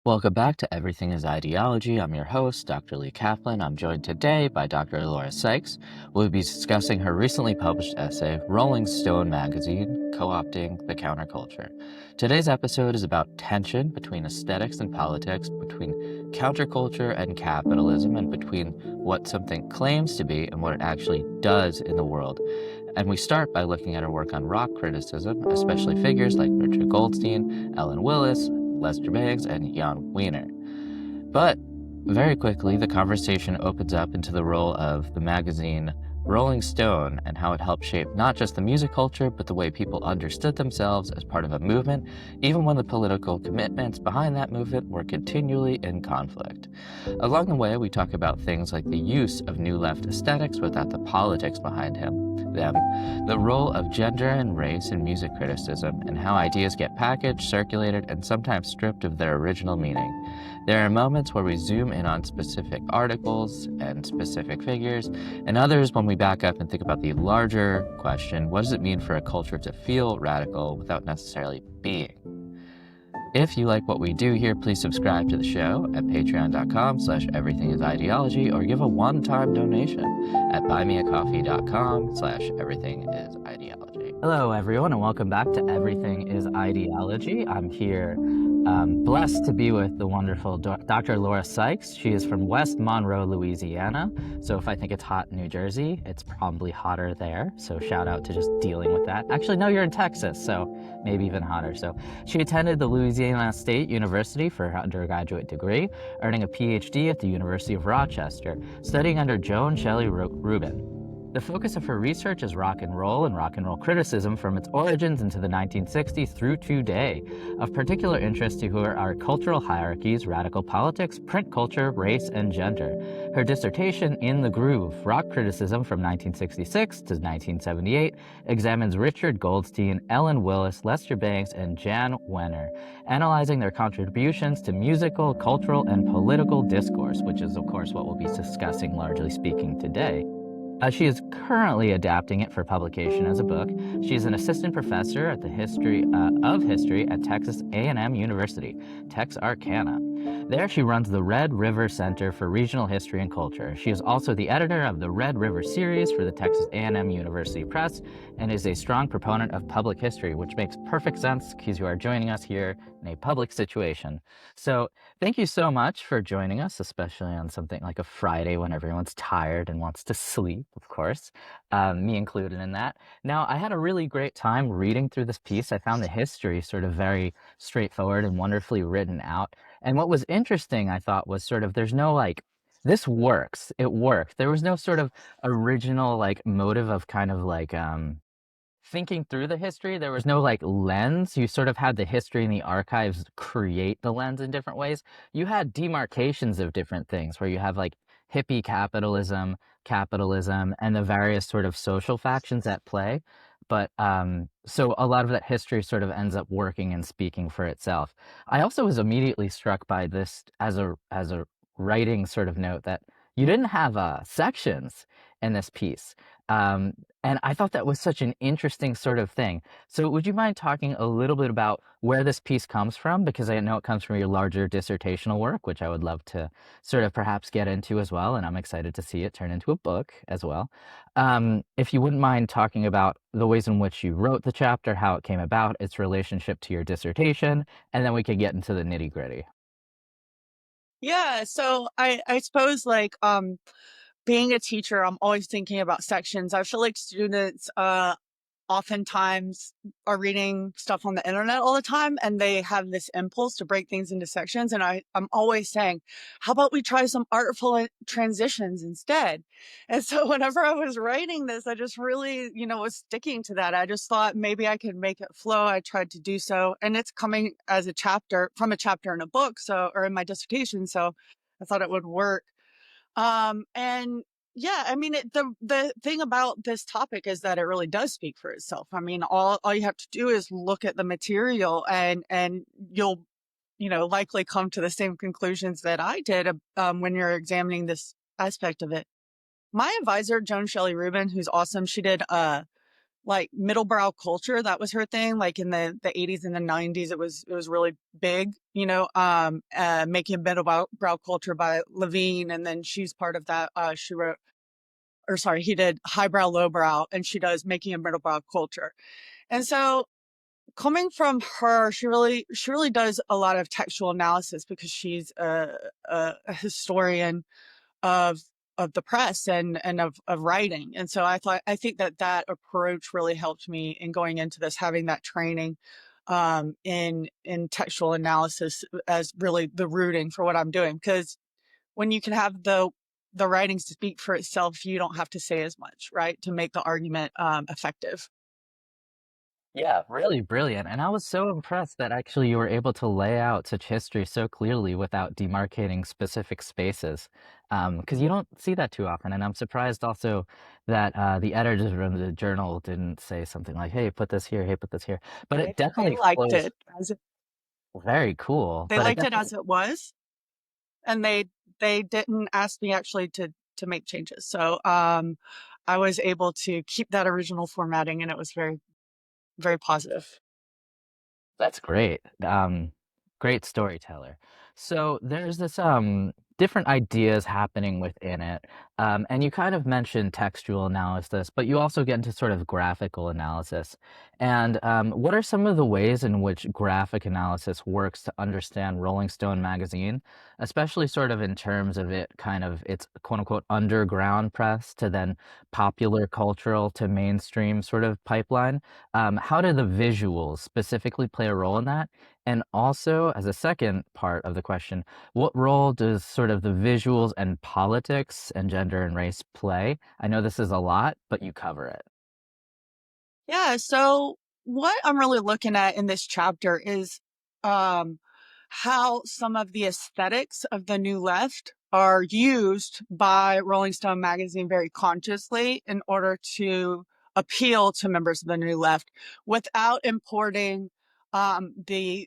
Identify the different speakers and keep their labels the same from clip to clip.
Speaker 1: Welcome back to Everything is Ideology. I'm your host, Dr. Lee Caplan. I'm joined today by Dr. Laura Sykes. We'll be discussing her recently published essay, Rolling Stone Magazine, Co-opting the Counterculture. Today's episode is about tension between aesthetics and politics, between counterculture and capitalism, and between what something claims to be and what it actually does in the world. And we start by looking at her work on rock criticism, especially figures like Richard Goldstein, Willis, Lester Bangs, and Jann Wenner. But very quickly, the conversation opens up into the role of the magazine Rolling Stone and how it helped shape not just the music culture, but the way people understood themselves as part of a movement, even when the political commitments behind that movement were continually in conflict. Along the way, we talk about things like the use of new left aesthetics without the politics behind them, the role of gender and race in music criticism, and how ideas get packaged, circulated, and sometimes stripped of their original meaning. There are moments where we zoom in on specific articles and specific figures, and others when we back up and think about the larger question, what does it mean for a culture to feel radical without necessarily being? If you like what we do here, please subscribe to the show at patreon.com/everythingisideology or give a one-time donation at buymeacoffee.com/everythingisideology. Hello, everyone, and welcome back to Everything is Ideology. I'm here blessed to be with the wonderful Dr. Laura Sykes. She is from West Monroe, Louisiana. So if I think it's hot in New Jersey, it's probably hotter there. So shout out to just dealing with that. Actually, no, you're in Texas, so maybe even hotter. So she attended the Louisiana State University for her undergraduate degree, earning a PhD at the University of Rochester, studying under Joan Shelley Rubin. The focus of her research is rock and roll criticism from its origins into the 1960s through today. Of particular interest to her are cultural hierarchies, radical politics, print culture, race, and gender. Her dissertation, In the Groove, Rock Criticism from 1966 to 1978, examines Richard Goldstein, Willis, Lester Bangs, and Jann Wenner, analyzing their contributions to musical, cultural, and political discourse, which is, of course, what we'll be discussing largely speaking today. She is currently adapting it for publication as a book. She is an assistant professor at the history at Texas A&M University, Texarkana. There she runs the Red River Center for Regional History and Culture. She is also the editor of the Red River series for the Texas A&M University Press and is a strong proponent of public history, which makes perfect sense because you are joining us here in a public situation. So thank you so much for joining us, especially on something like a Friday when everyone's tired and wants to sleep, of course, me included in that. Now, I had a really great time reading through this piece. I found the history sort of very straightforward and wonderfully written out. And what was interesting, I thought, was sort of there's no like, this works, it worked. There was no sort of original like motive of kind of like thinking through the history. There was no like lens. You sort of had the history and the archives create the lens in different ways. You had demarcations of different things where you have like hippie capitalism, and the various sort of social factions at play. But so a lot of that history sort of ends up working and speaking for itself. I also was immediately struck by this as a writing sort of note that you didn't have sections in this piece. And I thought that was such an interesting sort of thing. So would you mind talking a little bit about where this piece comes from? Because I know it comes from your larger dissertational work, which I would love to sort of perhaps get into as well. And I'm excited to see it turn into a book as well. If you wouldn't mind talking about the ways in which you wrote the chapter, how it came about, its relationship to your dissertation, and then we could get into the nitty gritty.
Speaker 2: Yeah, so I suppose like being a teacher, I'm always thinking about sections. I feel like students oftentimes are reading stuff on the internet all the time and they have this impulse to break things into sections. And I'm always saying, how about we try some artful transitions instead? And so whenever I was writing this, I just really, was sticking to that. I just thought maybe I could make it flow. I tried to do so. And it's coming as a chapter from a chapter in a book, or in my dissertation. So I thought it would work. And yeah, I mean, the thing about this topic is that it really does speak for itself. I mean, all you have to do is look at the material and you'll, likely come to the same conclusions that I did, when you're examining this aspect of it. My advisor, Joan Shelley Rubin, who's awesome, she did like middlebrow culture. That was her thing. Like in the 80s and the 90s, it was really big, making middlebrow culture by Levine. And then she's part of that. She wrote, or sorry, he did highbrow, lowbrow, and she does making a middlebrow culture. And so coming from her, she really does a lot of textual analysis because she's a historian of the press and of writing. And so I think that approach really helped me in going into this, having that training in textual analysis as really the rooting for what I'm doing. Because when you can have the writings to speak for itself, you don't have to say as much, right, to make the argument effective.
Speaker 1: Yeah, really brilliant. And I was so impressed that actually you were able to lay out such history so clearly without demarcating specific spaces. Because you don't see that too often. And I'm surprised also that the editors of the journal didn't say something like, hey, put this here, hey, put this here. But it
Speaker 2: They
Speaker 1: definitely
Speaker 2: liked
Speaker 1: flows
Speaker 2: it as
Speaker 1: very cool.
Speaker 2: they
Speaker 1: But it
Speaker 2: liked it
Speaker 1: definitely,
Speaker 2: as it was, and they didn't ask me actually to make changes. So I was able to keep that original formatting, and it was very, very positive.
Speaker 1: that's great. Great storyteller. So there's this different ideas happening within it. And you kind of mentioned textual analysis, but you also get into sort of graphical analysis. And what are some of the ways in which graphic analysis works to understand Rolling Stone magazine, especially sort of in terms of it kind of its quote unquote underground press to then popular cultural to mainstream sort of pipeline? How do the visuals specifically play a role in that? And also, as a second part of the question, what role does sort of the visuals and politics and gender and race play? I know this is a lot, but you cover it.
Speaker 2: Yeah, so what I'm really looking at in this chapter is um, how some of the aesthetics of the New Left are used by Rolling Stone magazine very consciously in order to appeal to members of the New Left without importing the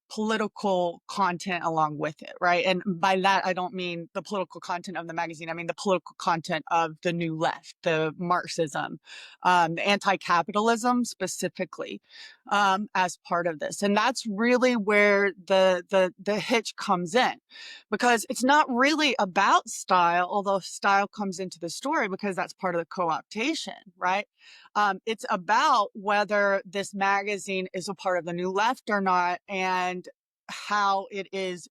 Speaker 2: political content along with it, right? And by that, I don't mean the political content of the magazine. I mean the political content of the New Left, the Marxism, anti-capitalism specifically, as part of this. And that's really where the hitch comes in, because it's not really about style, although style comes into the story because that's part of the co-optation, right? It's about whether this magazine is a part of the New Left or not, and how it is,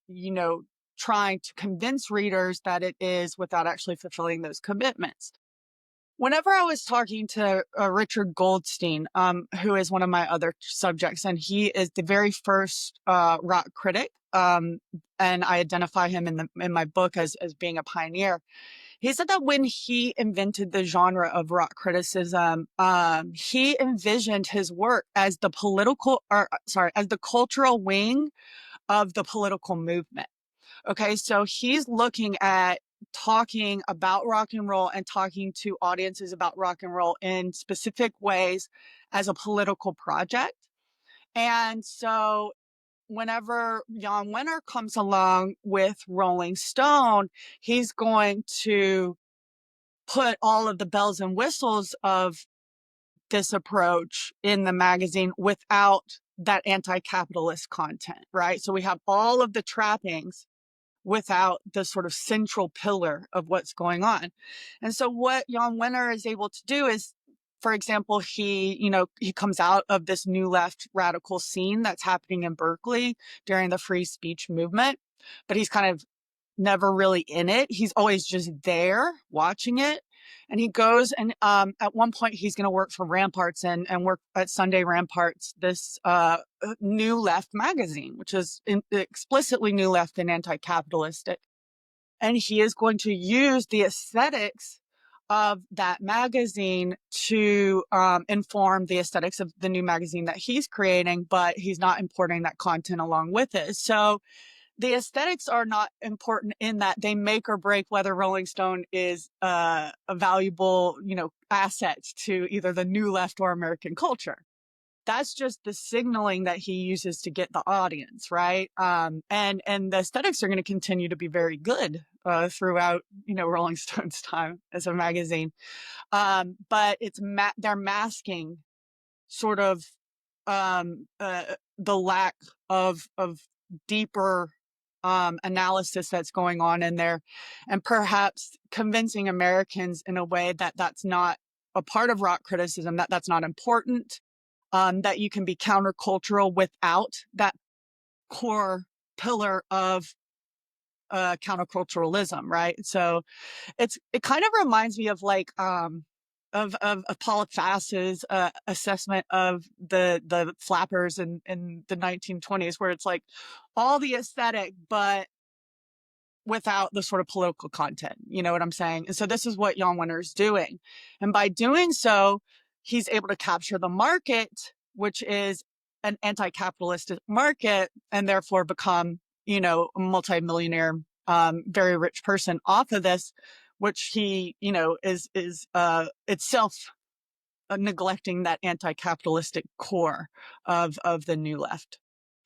Speaker 2: trying to convince readers that it is without actually fulfilling those commitments. Whenever I was talking to Richard Goldstein, who is one of my other subjects, and he is the very first rock critic, and I identify him in my book as being a pioneer. He said that when he invented the genre of rock criticism, he envisioned his work as the as the cultural wing of the political movement. Okay, so he's looking at talking about rock and roll and talking to audiences about rock and roll in specific ways as a political project. And so whenever Jann Wenner comes along with Rolling Stone, he's going to put all of the bells and whistles of this approach in the magazine without that anti-capitalist content, right? So we have all of the trappings without the sort of central pillar of what's going on. And so what Jann Wenner is able to do is, for example, he comes out of this new left radical scene that's happening in Berkeley during the free speech movement, but he's kind of never really in it. He's always just there watching it. And he goes and at one point he's going to work for Ramparts and work at Sunday Ramparts, this new left magazine, which is explicitly new left and anti-capitalistic. And he is going to use the aesthetics of that magazine to inform the aesthetics of the new magazine that he's creating, but he's not importing that content along with it. So the aesthetics are not important in that they make or break whether Rolling Stone is a valuable, asset to either the new left or American culture. that's just the signaling that he uses to get the audience, right? And the aesthetics are going to continue to be very good throughout, Rolling Stone's time as a magazine. But they're masking sort of the lack of deeper analysis that's going on in there, and perhaps convincing Americans in a way that that's not a part of rock criticism, that that's not important, that you can be countercultural without that core pillar of counterculturalism, right? So it kind of reminds me of like of Paul Fass's assessment of the flappers in the 1920s, where it's like all the aesthetic, but without the sort of political content. You know what I'm saying? And so this is what Jann Wenner is doing. And by doing so, he's able to capture the market, which is an anti-capitalist market, and therefore become, a multimillionaire, very rich person off of this, which he, is itself neglecting that anti-capitalistic core of the new left.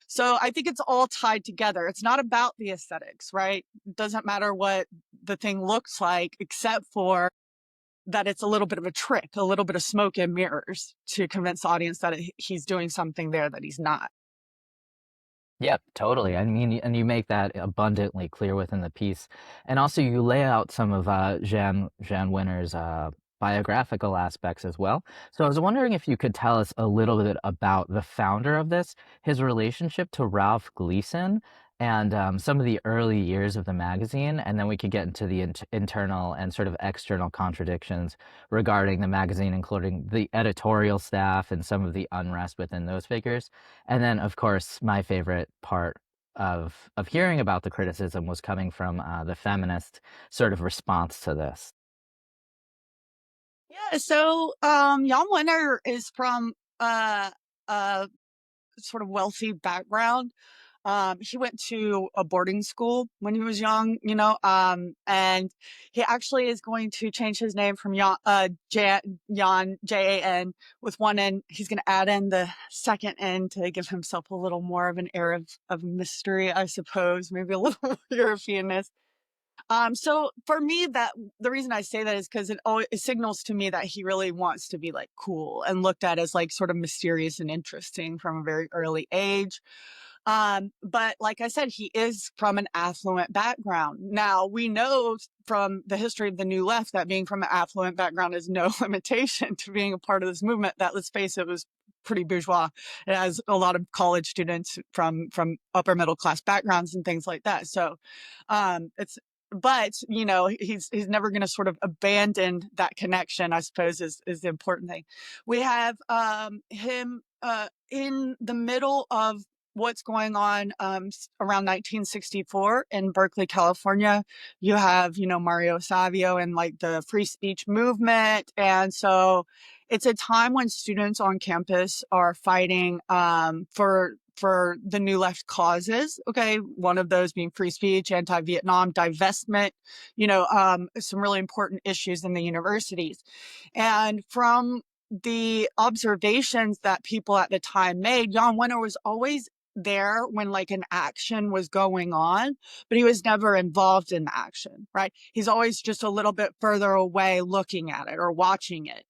Speaker 2: So I think it's all tied together. It's not about the aesthetics, right? It doesn't matter what the thing looks like, except for that it's a little bit of a trick, a little bit of smoke and mirrors to convince the audience that he's doing something there that he's not.
Speaker 1: Yep, totally. I mean, and you make that abundantly clear within the piece. And also you lay out some of Jann Wenner's biographical aspects as well. So I was wondering if you could tell us a little bit about the founder of this, his relationship to Ralph Gleason, and some of the early years of the magazine, and then we could get into the internal and sort of external contradictions regarding the magazine, including the editorial staff and some of the unrest within those figures. And then, of course, my favorite part of hearing about the criticism was coming from the feminist sort of response to this.
Speaker 2: Yeah, so Jan Wenner is from a sort of wealthy background. He went to a boarding school when he was young, and he actually is going to change his name from Jan, Jan, with one N. He's going to add in the second N to give himself a little more of an air of mystery, I suppose, maybe a little Europeanness. So for me, that the reason I say that is because it signals to me that he really wants to be like cool and looked at as like sort of mysterious and interesting from a very early age. But like I said, he is from an affluent background. Now, we know from the history of the New Left that being from an affluent background is no limitation to being a part of this movement that, let's face it, was pretty bourgeois. It has a lot of college students from upper middle class backgrounds and things like that. So but he's never going to sort of abandon that connection, I suppose, is the important thing. We have him in the middle of what's going on around 1964 in Berkeley, California. You have, Mario Savio and like the free speech movement. And so it's a time when students on campus are fighting for the new left causes. Okay. One of those being free speech, anti-Vietnam, divestment, some really important issues in the universities. And from the observations that people at the time made, Jann Wenner was always there when like an action was going on, but he was never involved in the action, right? He's always just a little bit further away looking at it or watching it.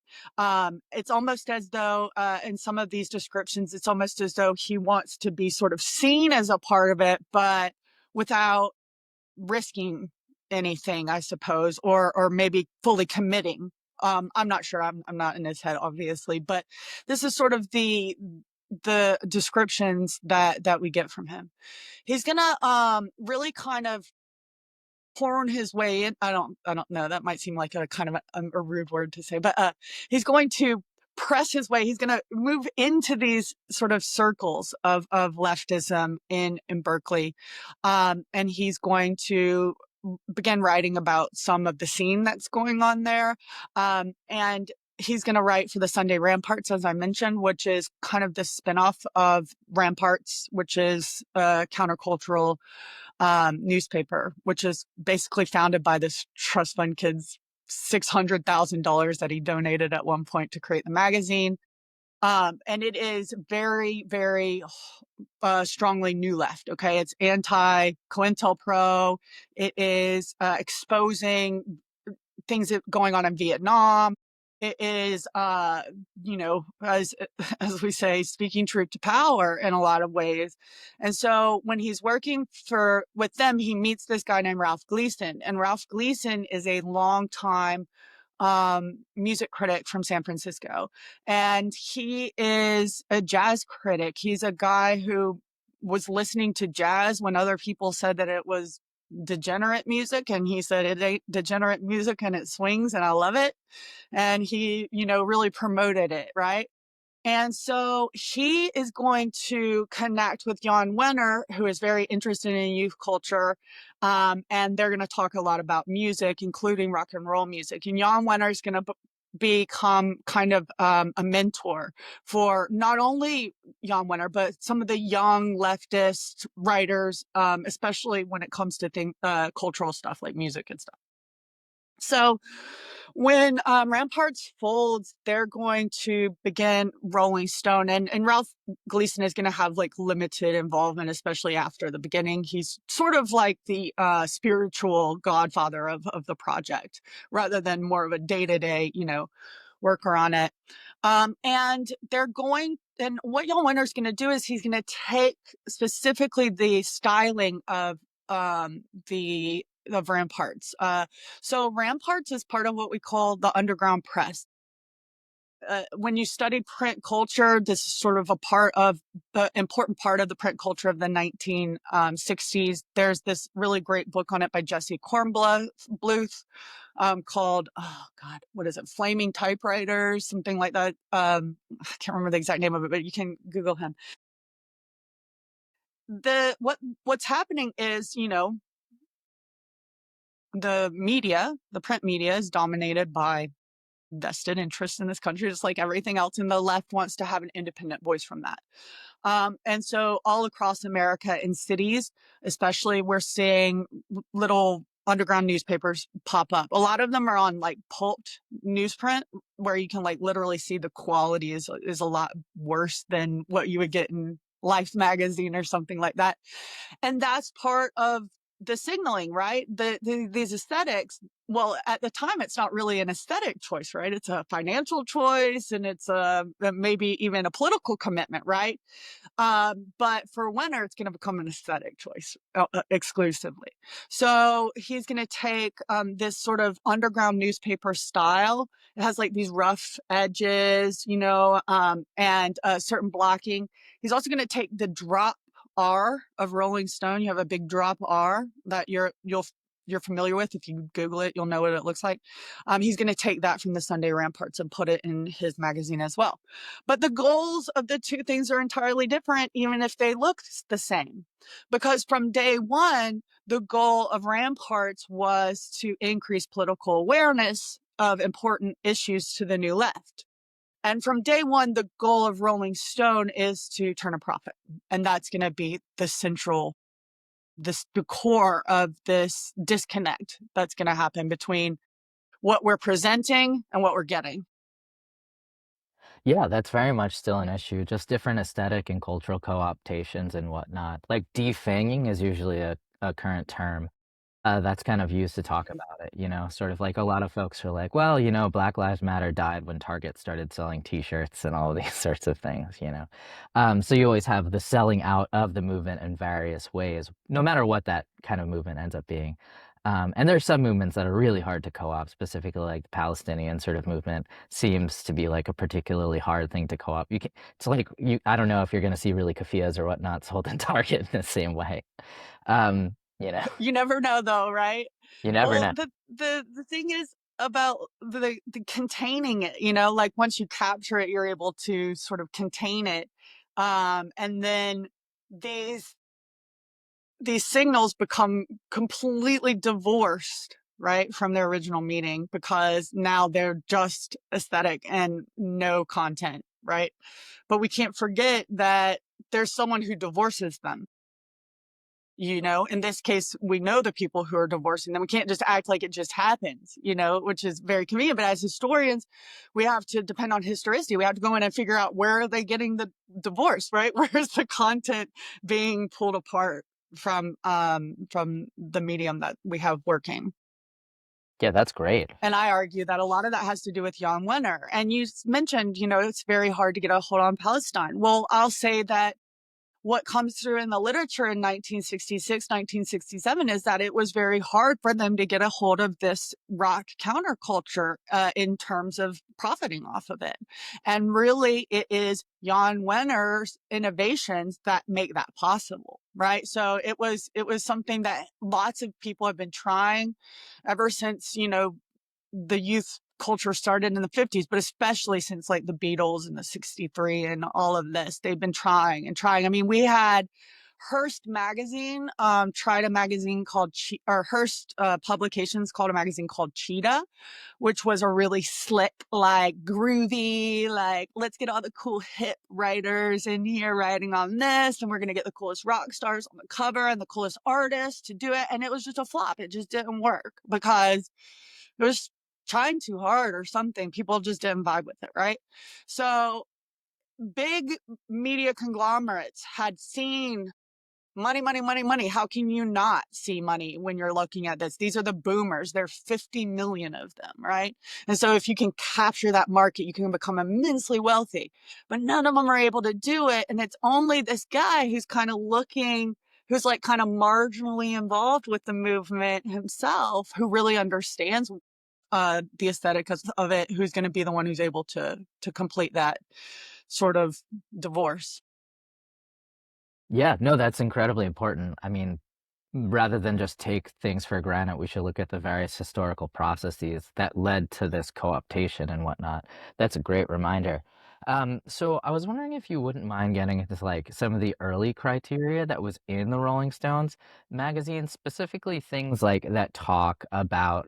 Speaker 2: It's almost as though in some of these descriptions, it's almost as though he wants to be sort of seen as a part of it, but without risking anything, I suppose, or maybe fully committing. I'm not sure. I'm not in his head, obviously, but this is sort of the descriptions that we get from him. He's gonna really kind of porn his way in. I don't know. That might seem like a kind of a rude word to say, but he's going to press his way. He's going to move into these sort of circles of leftism in Berkeley, and he's going to begin writing about some of the scene that's going on there, and he's going to write for the Sunday Ramparts, as I mentioned, which is kind of the spinoff of Ramparts, which is a countercultural newspaper, which is basically founded by this trust fund kid's $600,000 that he donated at one point to create the magazine. And it is very, very strongly new left. Okay, it's anti COINTELPRO. It is exposing things going on in Vietnam. It is, as we say, speaking truth to power in a lot of ways. And so when he's working with them, he meets this guy named Ralph Gleason, and Ralph Gleason is a long time music critic from San Francisco, and he is a jazz critic. He's a guy who was listening to jazz when other people said that it was degenerate music, and he said it ain't degenerate music and it swings and I love it. And he, really promoted it, right? And so he is going to connect with Jann Wenner, who is very interested in youth culture. And they're going to talk a lot about music, including rock and roll music. And Jann Wenner is going to become kind of a mentor for not only Jann Wenner, but some of the young leftist writers, especially when it comes to cultural stuff like music and stuff. So when Ramparts folds, they're going to begin Rolling Stone, and Ralph Gleason is going to have like limited involvement, especially after the beginning. He's sort of like the spiritual godfather of the project, rather than more of a day-to-day, worker on it. And what Jann Wenner's going to do is he's going to take specifically the styling of Ramparts. So Ramparts is part of what we call the underground press. When you study print culture, this is sort of a part of the important part of the print culture of the 1960s. There's this really great book on it by Jesse Kornbluth called, oh God, what is it? Flaming Typewriters, something like that. I can't remember the exact name of it, but you can Google him. What's happening is, the print media is dominated by vested interests in this country, just like everything else. And the left wants to have an independent voice from that. And so all across America in cities, especially, we're seeing little underground newspapers pop up. A lot of them are on like pulped newsprint, where you can like literally see the quality is a lot worse than what you would get in Life magazine or something like that. And that's part of the signaling, right? These aesthetics. Well, at the time, it's not really an aesthetic choice, right? It's a financial choice, and it's maybe even a political commitment, right? But for Wenner, it's going to become an aesthetic choice exclusively. So he's going to take this sort of underground newspaper style. It has like these rough edges, and certain blocking. He's also going to take the drop R of Rolling Stone. You have a big drop R that you're familiar with. If you Google it, you'll know what it looks like. He's going to take that from the Sunday Ramparts and put it in his magazine as well. But the goals of the two things are entirely different, even if they look the same. Because from day one, the goal of Ramparts was to increase political awareness of important issues to the new left. And from day one, the goal of Rolling Stone is to turn a profit. And that's going to be the core of this disconnect that's going to happen between what we're presenting and what we're getting.
Speaker 1: Yeah, that's very much still an issue, just different aesthetic and cultural co-optations and whatnot. Like defanging is usually a current term. That's kind of used to talk about it, sort of like a lot of folks are like, well, Black Lives Matter died when Target started selling T-shirts and all of these sorts of things. So you always have the selling out of the movement in various ways, no matter what that kind of movement ends up being. And there's some movements that are really hard to co-op, specifically like the Palestinian sort of movement seems to be like a particularly hard thing to co-op. It's like I don't know if you're going to see really keffiyehs or whatnot sold in Target in the same way. Um, you know.
Speaker 2: You never know, though, right?
Speaker 1: You never
Speaker 2: Well,
Speaker 1: know.
Speaker 2: the thing is about the containing it, like once you capture it, you're able to sort of contain it. And then these signals become completely divorced, right, from their original meaning, because now they're just aesthetic and no content, right? But we can't forget that there's someone who divorces them. In this case, we know the people who are divorcing them. We can't just act like it just happens, which is very convenient. But as historians, we have to depend on historicity. We have to go in and figure out, where are they getting the divorce, right? Where's the content being pulled apart from the medium that we have working?
Speaker 1: Yeah, that's great.
Speaker 2: And I argue that a lot of that has to do with Jann Wenner. And you mentioned, it's very hard to get a hold on Palestine. Well, I'll say that what comes through in the literature in 1966, 1967 is that it was very hard for them to get a hold of this rock counterculture in terms of profiting off of it. And really, it is Jann Wenner's innovations that make that possible, right? So it was something that lots of people have been trying ever since, the youth culture started in the 50s, but especially since like the Beatles and the 63 and all of this, they've been trying and trying. I mean, we had Hearst magazine tried a magazine called Hearst Publications called a magazine called Cheetah, which was a really slick, like groovy, like, let's get all the cool hip writers in here writing on this, and we're going to get the coolest rock stars on the cover and the coolest artists to do it. And it was just a flop. It just didn't work because it was trying too hard or something. People just didn't vibe with it, right? So big media conglomerates had seen money, money, money, money. How can you not see money when you're looking at this? These are the boomers. There are 50 million of them, right? And so if you can capture that market, you can become immensely wealthy. But none of them are able to do it. And it's only this guy who's kind of who's like kind of marginally involved with the movement himself, who really understands the aesthetic of it, who's going to be the one who's able to complete that sort of divorce.
Speaker 1: Yeah, no, that's incredibly important. I mean, rather than just take things for granted, we should look at the various historical processes that led to this co-optation and whatnot. That's a great reminder. So I was wondering if you wouldn't mind getting into like some of the early criteria that was in the Rolling Stones magazine, specifically things like that talk about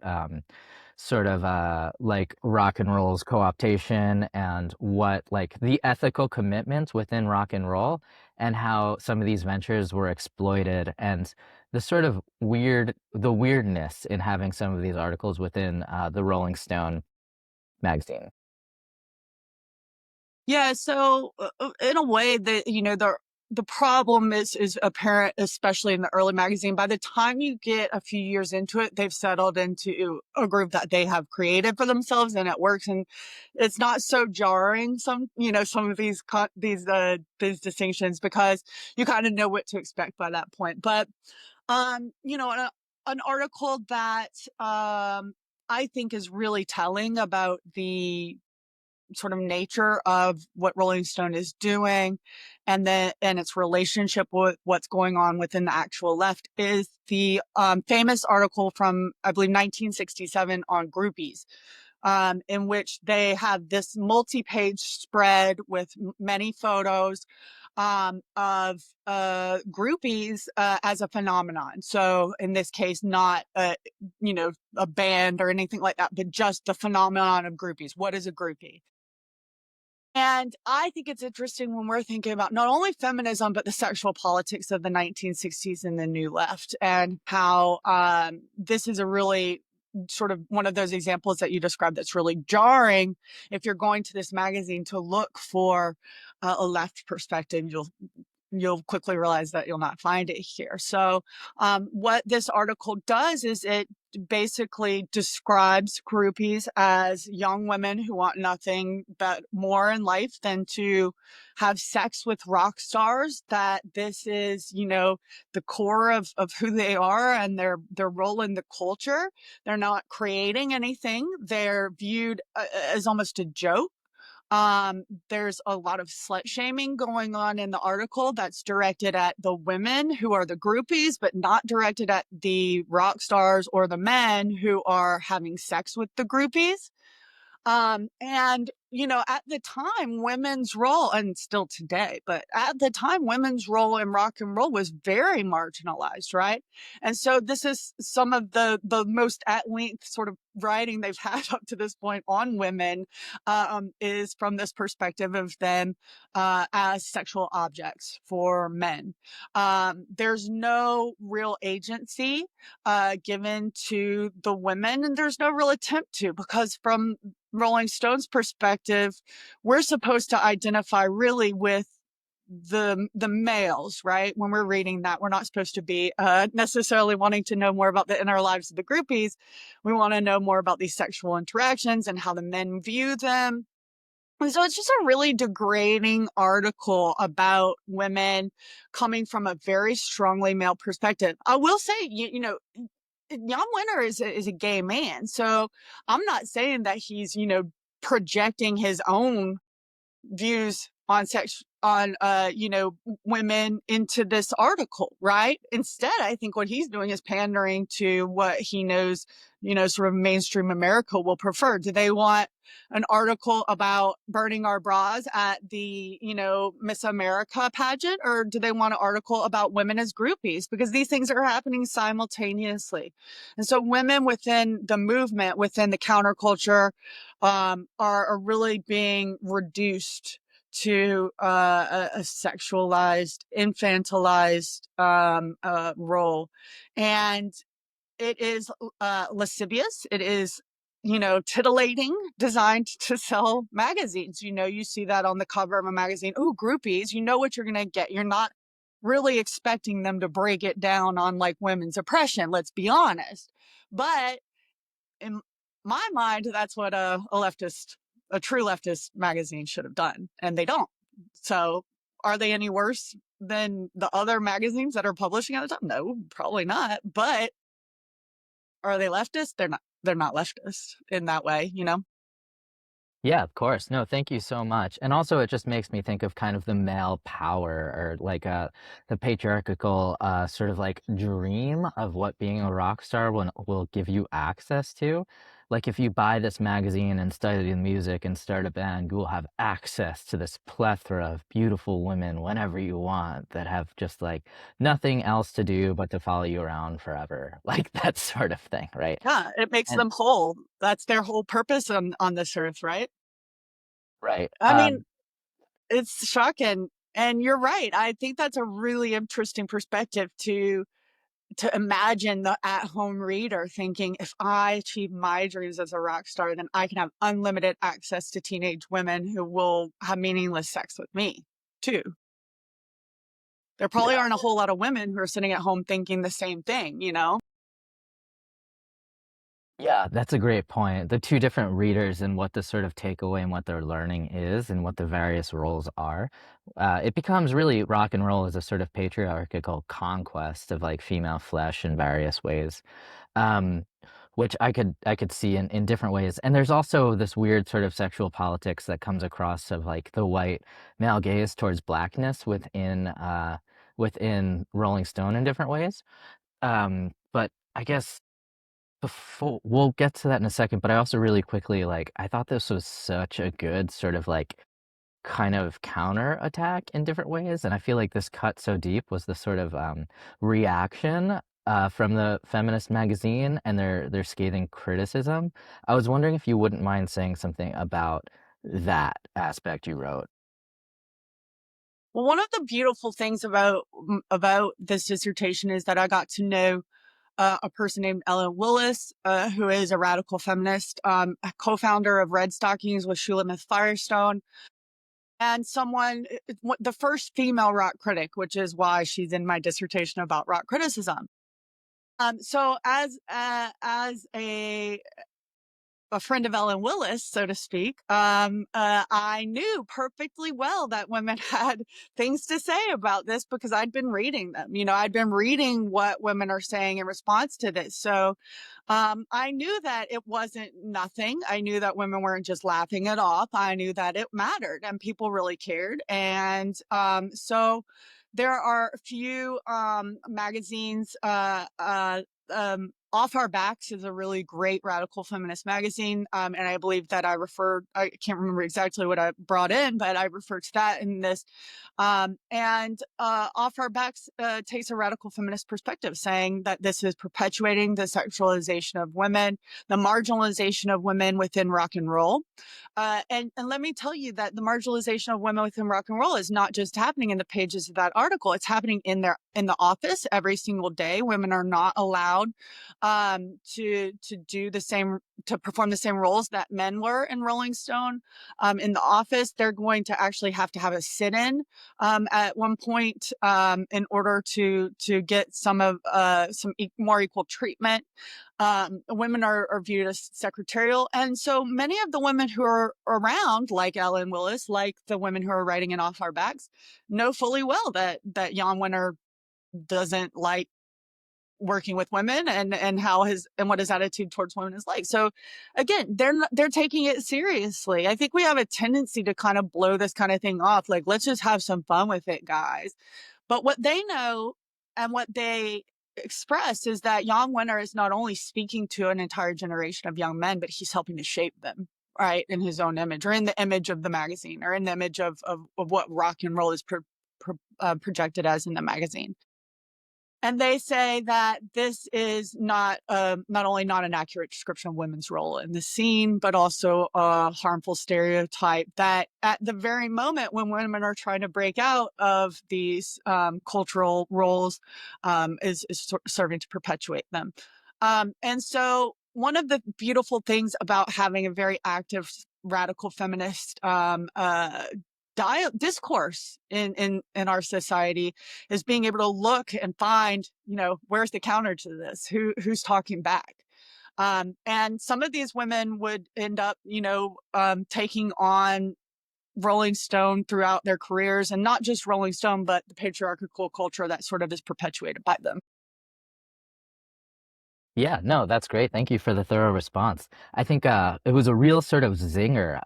Speaker 1: sort of like rock and roll's co-optation and what like the ethical commitments within rock and roll and how some of these ventures were exploited and the sort of the weirdness in having some of these articles within the Rolling Stone magazine.
Speaker 2: Yeah, so in a way that the problem is apparent, especially in the early magazine. By the time you get a few years into it, they've settled into a group that they have created for themselves, and it works. And it's not so jarring. Some of these distinctions, because you kind of know what to expect by that point. But an article that I think is really telling about the sort of nature of what Rolling Stone is doing and its relationship with what's going on within the actual left is the famous article from, I believe, 1967 on groupies, in which they have this multi-page spread with many photos of groupies as a phenomenon. So in this case, not a band or anything like that, but just the phenomenon of groupies. What is a groupie? And I think it's interesting when we're thinking about not only feminism, but the sexual politics of the 1960s and the New Left, and how this is a really sort of one of those examples that you described that's really jarring. If you're going to this magazine to look for a left perspective, you'll quickly realize that you'll not find it here. So what this article does is it basically describes groupies as young women who want nothing but more in life than to have sex with rock stars, that this is, the core of who they are and their role in the culture. They're not creating anything. They're viewed as almost a joke. There's a lot of slut shaming going on in the article that's directed at the women who are the groupies, but not directed at the rock stars or the men who are having sex with the groupies. And at the time, women's role, and still today, but at the time, women's role in rock and roll was very marginalized, right? And so this is some of the most at length sort of writing they've had up to this point on women, is from this perspective of them as sexual objects for men. There's no real agency given to the women, and there's no real attempt to, because from Rolling Stone's perspective, we're supposed to identify really with the males, right? When we're reading that, we're not supposed to be necessarily wanting to know more about the inner lives of the groupies. We want to know more about these sexual interactions and how the men view them. And so it's just a really degrading article about women coming from a very strongly male perspective. I will say, Jann Wenner is a gay man, so I'm not saying that he's projecting his own views on sex on women into this article, right? Instead, I think what he's doing is pandering to what he knows, sort of mainstream America will prefer. Do they want an article about burning our bras at the Miss America pageant, or do they want an article about women as groupies? Because these things are happening simultaneously. And so women within the movement, within the counterculture, are really being reduced to a sexualized, infantilized role. And it is lascivious. It is, titillating, designed to sell magazines. You see that on the cover of a magazine. Oh, groupies, you know what you're going to get. You're not really expecting them to break it down on like women's oppression, let's be honest. But in my mind, that's what a true leftist magazine should have done, and they don't. So are they any worse than the other magazines that are publishing at the time? No, probably not. But are they leftist? They're not leftist in that way.
Speaker 1: Yeah, of course. No, thank you so much. And also, it just makes me think of kind of the male power or like the patriarchal sort of like dream of what being a rock star will give you access to. Like if you buy this magazine and study the music and start a band, you will have access to this plethora of beautiful women whenever you want that have just like nothing else to do but to follow you around forever. Like that sort of thing, right?
Speaker 2: Yeah, it makes
Speaker 1: And
Speaker 2: them whole. That's their whole purpose on this earth, right?
Speaker 1: right.
Speaker 2: I mean, it's shocking. And you're right. I think that's a really interesting perspective to imagine the at-home reader thinking, if I achieve my dreams as a rock star, then I can have unlimited access to teenage women who will have meaningless sex with me too. There probably
Speaker 1: Yeah.
Speaker 2: aren't a whole lot of women who are sitting at home thinking the same thing.
Speaker 1: Yeah, that's a great point. The two different readers and what the sort of takeaway and what their learning is and what the various roles are. It becomes really rock and roll as a sort of patriarchal conquest of like female flesh in various ways. Um, which I could see in different ways. And there's also this weird sort of sexual politics that comes across of like the white male gaze towards blackness within Rolling Stone in different ways. But I guess before we'll get to that in a second, but I also really quickly like I thought this was such a good sort of like kind of counter attack in different ways, and I feel like this cut so deep was the sort of reaction from the feminist magazine and their scathing criticism. I was wondering if you wouldn't mind saying something about that aspect you wrote.
Speaker 2: Well, one of the beautiful things about this dissertation is that I got to know a person named Ellen Willis, who is a radical feminist, a co-founder of Red Stockings with Shulamith Firestone, and the first female rock critic, which is why she's in my dissertation about rock criticism. So as a friend of Ellen Willis, so to speak, I knew perfectly well that women had things to say about this because I'd been reading them. I'd been reading what women are saying in response to this. So I knew that it wasn't nothing. I knew that women weren't just laughing it off. I knew that it mattered and people really cared. And so there are a few magazines Off Our Backs is a really great radical feminist magazine. And I believe that I can't remember exactly what I brought in, but I referred to that in this. Off Our Backs takes a radical feminist perspective, saying that this is perpetuating the sexualization of women, the marginalization of women within rock and roll. And let me tell you that the marginalization of women within rock and roll is not just happening in the pages of that article. It's happening in the office every single day. Women are not allowed to perform the same roles that men were in Rolling Stone. In the office, they're going to actually have to have a sit-in at one point in order to get some more equal treatment. Women are viewed as secretarial. And so many of the women who are around, like Ellen Willis, like the women who are writing it Off Our Backs, know fully well that Jann Wenner doesn't like working with women and what his attitude towards women is like. So again, they're taking it seriously. I think we have a tendency to kind of blow this kind of thing off. Like, let's just have some fun with it, guys. But what they know and what they express is that Jann Wenner is not only speaking to an entire generation of young men, but he's helping to shape them, right, in his own image, or in the image of the magazine, or in the image of what rock and roll is projected as in the magazine. And they say that this is not only not an accurate description of women's role in the scene, but also a harmful stereotype that at the very moment when women are trying to break out of these cultural roles is serving to perpetuate them. And so one of the beautiful things about having a very active radical feminist discourse in our society is being able to look and find, where's the counter to this? Who's talking back? And some of these women would end up, taking on Rolling Stone throughout their careers, and not just Rolling Stone, but the patriarchal culture that sort of is perpetuated by them.
Speaker 1: Yeah, no, that's great. Thank you for the thorough response. I think it was a real sort of zinger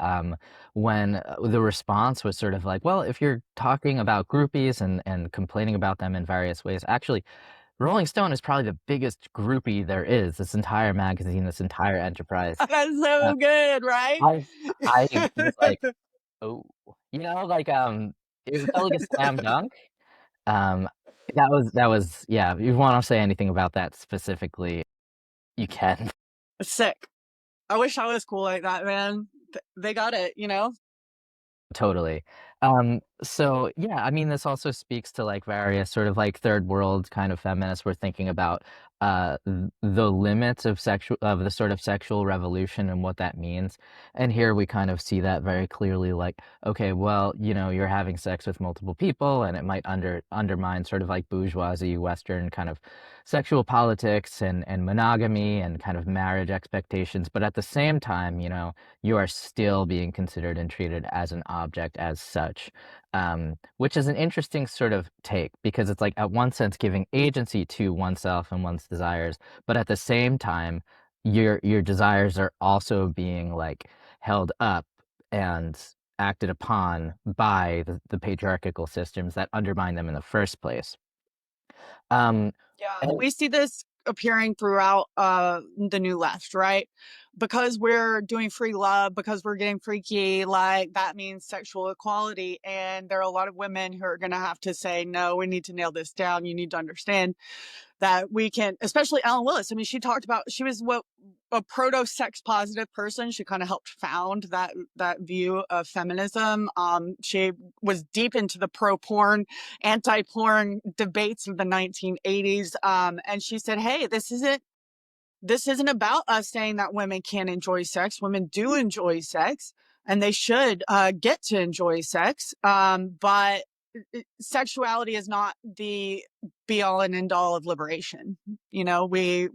Speaker 1: when the response was sort of like, well, if you're talking about groupies and complaining about them in various ways, actually, Rolling Stone is probably the biggest groupie there is, this entire magazine, this entire enterprise.
Speaker 2: That's
Speaker 1: Uh,
Speaker 2: so good, right?
Speaker 1: I I was like, oh, like it felt like a slam dunk. Um, that was yeah. If you want to say anything about that specifically, you can.
Speaker 2: Sick. I wish I was cool like that, man. They got it.
Speaker 1: Totally. So yeah, I mean, this also speaks to like various sort of like third world kind of feminists. We're thinking about the limits of the sort of sexual revolution and what that means. And here we kind of see that very clearly, like, okay, well, you're having sex with multiple people and it might undermine sort of like bourgeoisie Western kind of sexual politics and monogamy and kind of marriage expectations. But at the same time, you are still being considered and treated as an object as such, which is an interesting sort of take because it's like, at one sense, giving agency to oneself and one's desires, but at the same time, your desires are also being like held up and acted upon by the patriarchal systems that undermine them in the first place. Um,
Speaker 2: Yeah,
Speaker 1: and
Speaker 2: we see this appearing throughout the new left, right? Because we're doing free love, because we're getting freaky, like that means sexual equality. And there are a lot of women who are going to have to say, no, we need to nail this down. You need to understand that we can, especially Ellen Willis. I mean, she was a proto sex positive person. She kind of helped found that view of feminism. She was deep into the pro porn, anti porn debates of the 1980s. And she said, hey, this isn't about us saying that women can't enjoy sex. Women do enjoy sex, and they should get to enjoy sex. But sexuality is not the be all and end all of liberation. We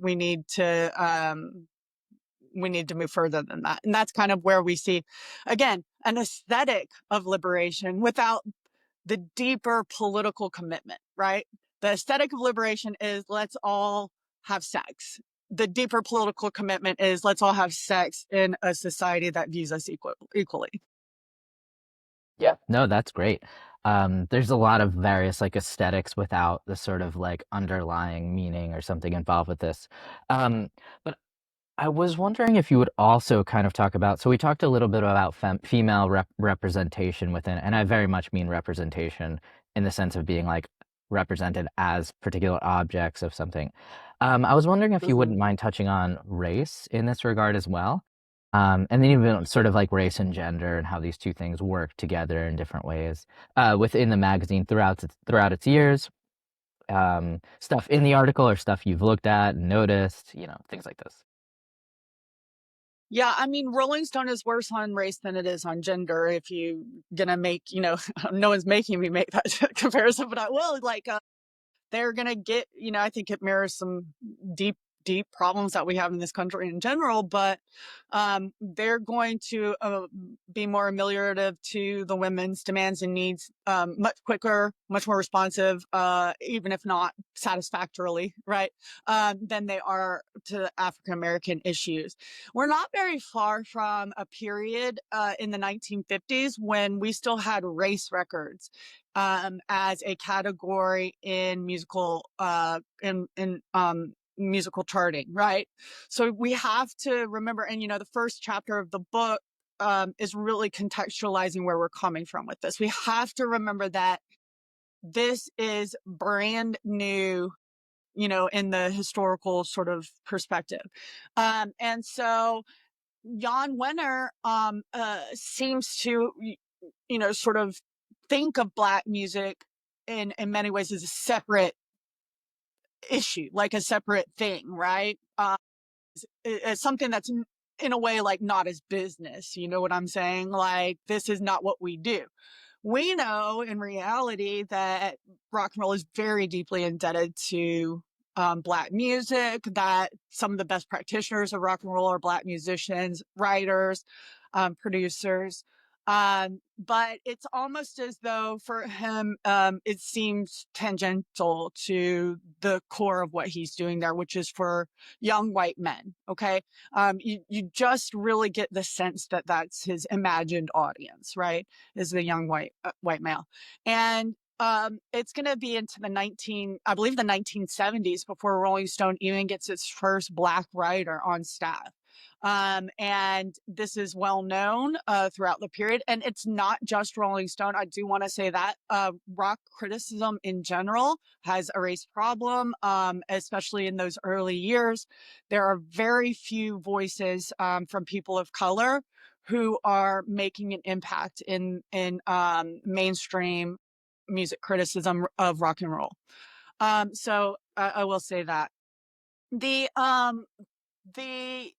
Speaker 2: need to move further than that, and that's kind of where we see, again, an aesthetic of liberation without the deeper political commitment. Right? The aesthetic of liberation is let's all have sex. The deeper political commitment is let's all have sex in a society that views us equally.
Speaker 1: yeah, no, that's great. There's a lot of various like aesthetics without the sort of like underlying meaning or something involved with this. But I was wondering if you would also kind of talk about, so we talked a little bit about female representation within, and I very much mean representation in the sense of being like represented as particular objects of something. I was wondering if you
Speaker 2: Mhm.
Speaker 1: wouldn't mind touching on race in this regard as well. And then even sort of like race and gender and how these two things work together in different ways within the magazine throughout its years. Stuff in the article or stuff you've looked at and noticed, things like this.
Speaker 2: Yeah, I mean, Rolling Stone is worse on race than it is on gender. If you gonna make, no one's making me make that comparison, but I will. Like, they're going to get, I think it mirrors some deep, deep problems that we have in this country in general, but they're going to be more ameliorative to the women's demands and needs much quicker, much more responsive, even if not satisfactorily, right, than they are to African American issues. We're not very far from a period in the 1950s when we still had race records as a category in musical charting, right? So we have to remember, and the first chapter of the book is really contextualizing where we're coming from with this. We have to remember that this is brand new, in the historical sort of perspective. And so Jann Wenner seems to, sort of think of Black music in many ways as a separate issue, like a separate thing, right? It's something that's in a way like not as business. You know what I'm saying? Like, this is not what we do. We know in reality that rock and roll is very deeply indebted to Black music, that some of the best practitioners of rock and roll are Black musicians, writers, producers. But it's almost as though for him, it seems tangential to the core of what he's doing there, which is for young white men. Okay. You just really get the sense that that's his imagined audience, right? Is the young white male. And it's going to be into I believe the 1970s before Rolling Stone even gets its first Black writer on staff. And this is well known throughout the period. And it's not just Rolling Stone. I do want to say that rock criticism in general has a race problem, especially in those early years. There are very few voices from people of color who are making an impact in mainstream music criticism of rock and roll. So I will say that the the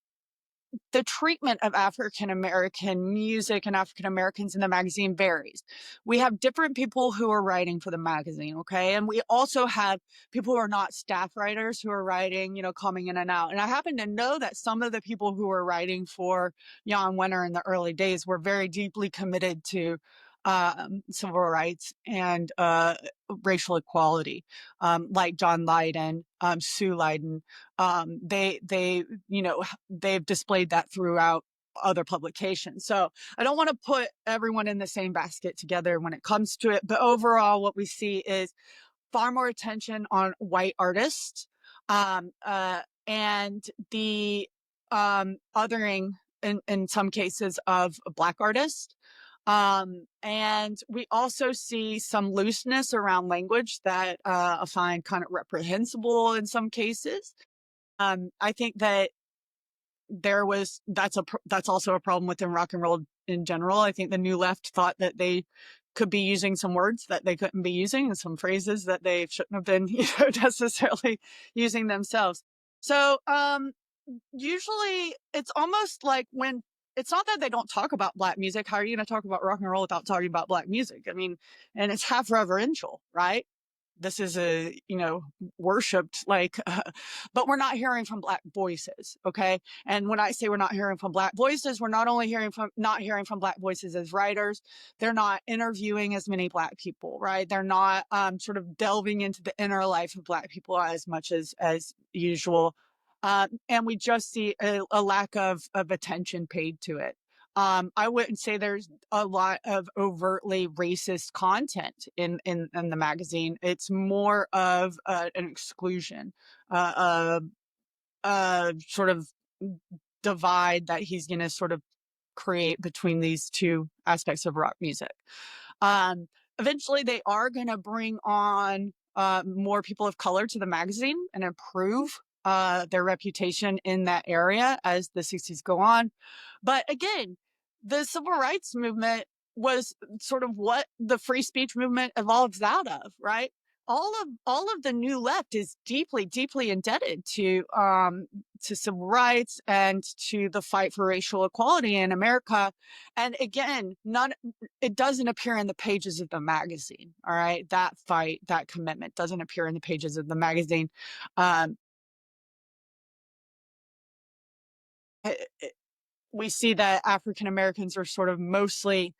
Speaker 2: the treatment of African American music and African Americans in the magazine varies. We have different people who are writing for the magazine, okay? And we also have people who are not staff writers who are writing, coming in and out. And I happen to know that some of the people who were writing for Jann Wenner in the early days were very deeply committed to civil rights and racial equality, like John Lydon, Sue Lydon. They've displayed that throughout other publications. So I don't want to put everyone in the same basket together when it comes to it. But overall, what we see is far more attention on white artists and the othering in some cases of Black artists. And we also see some looseness around language that I find kind of reprehensible in some cases. I think that that's also a problem within rock and roll in general. I think the new left thought that they could be using some words that they couldn't be using and some phrases that they shouldn't have been, necessarily using themselves. So usually it's almost like when it's not that they don't talk about Black music. How are you going to talk about rock and roll without talking about Black music? I mean, and it's half reverential, right? This is worshipped but we're not hearing from Black voices. Okay. And when I say we're not hearing from Black voices, we're not only not hearing from Black voices as writers, they're not interviewing as many Black people, right? They're not sort of delving into the inner life of Black people as much as usual. And we just see a lack of attention paid to it. I wouldn't say there's a lot of overtly racist content in the magazine. It's more of an exclusion, uh, sort of divide that he's going to sort of create between these two aspects of rock music. Um, Eventually, they are going to bring on more people of color to the magazine and improve their reputation in that area as the 60s go on. But again, the civil rights movement was sort of what the free speech movement evolves out of, right? All of the new left is deeply, deeply indebted to civil rights and to the fight for racial equality in America. And again, it doesn't appear in the pages of the magazine. All right, that fight, that commitment doesn't appear in the pages of the magazine. Um, we see that African Americans are sort of mostly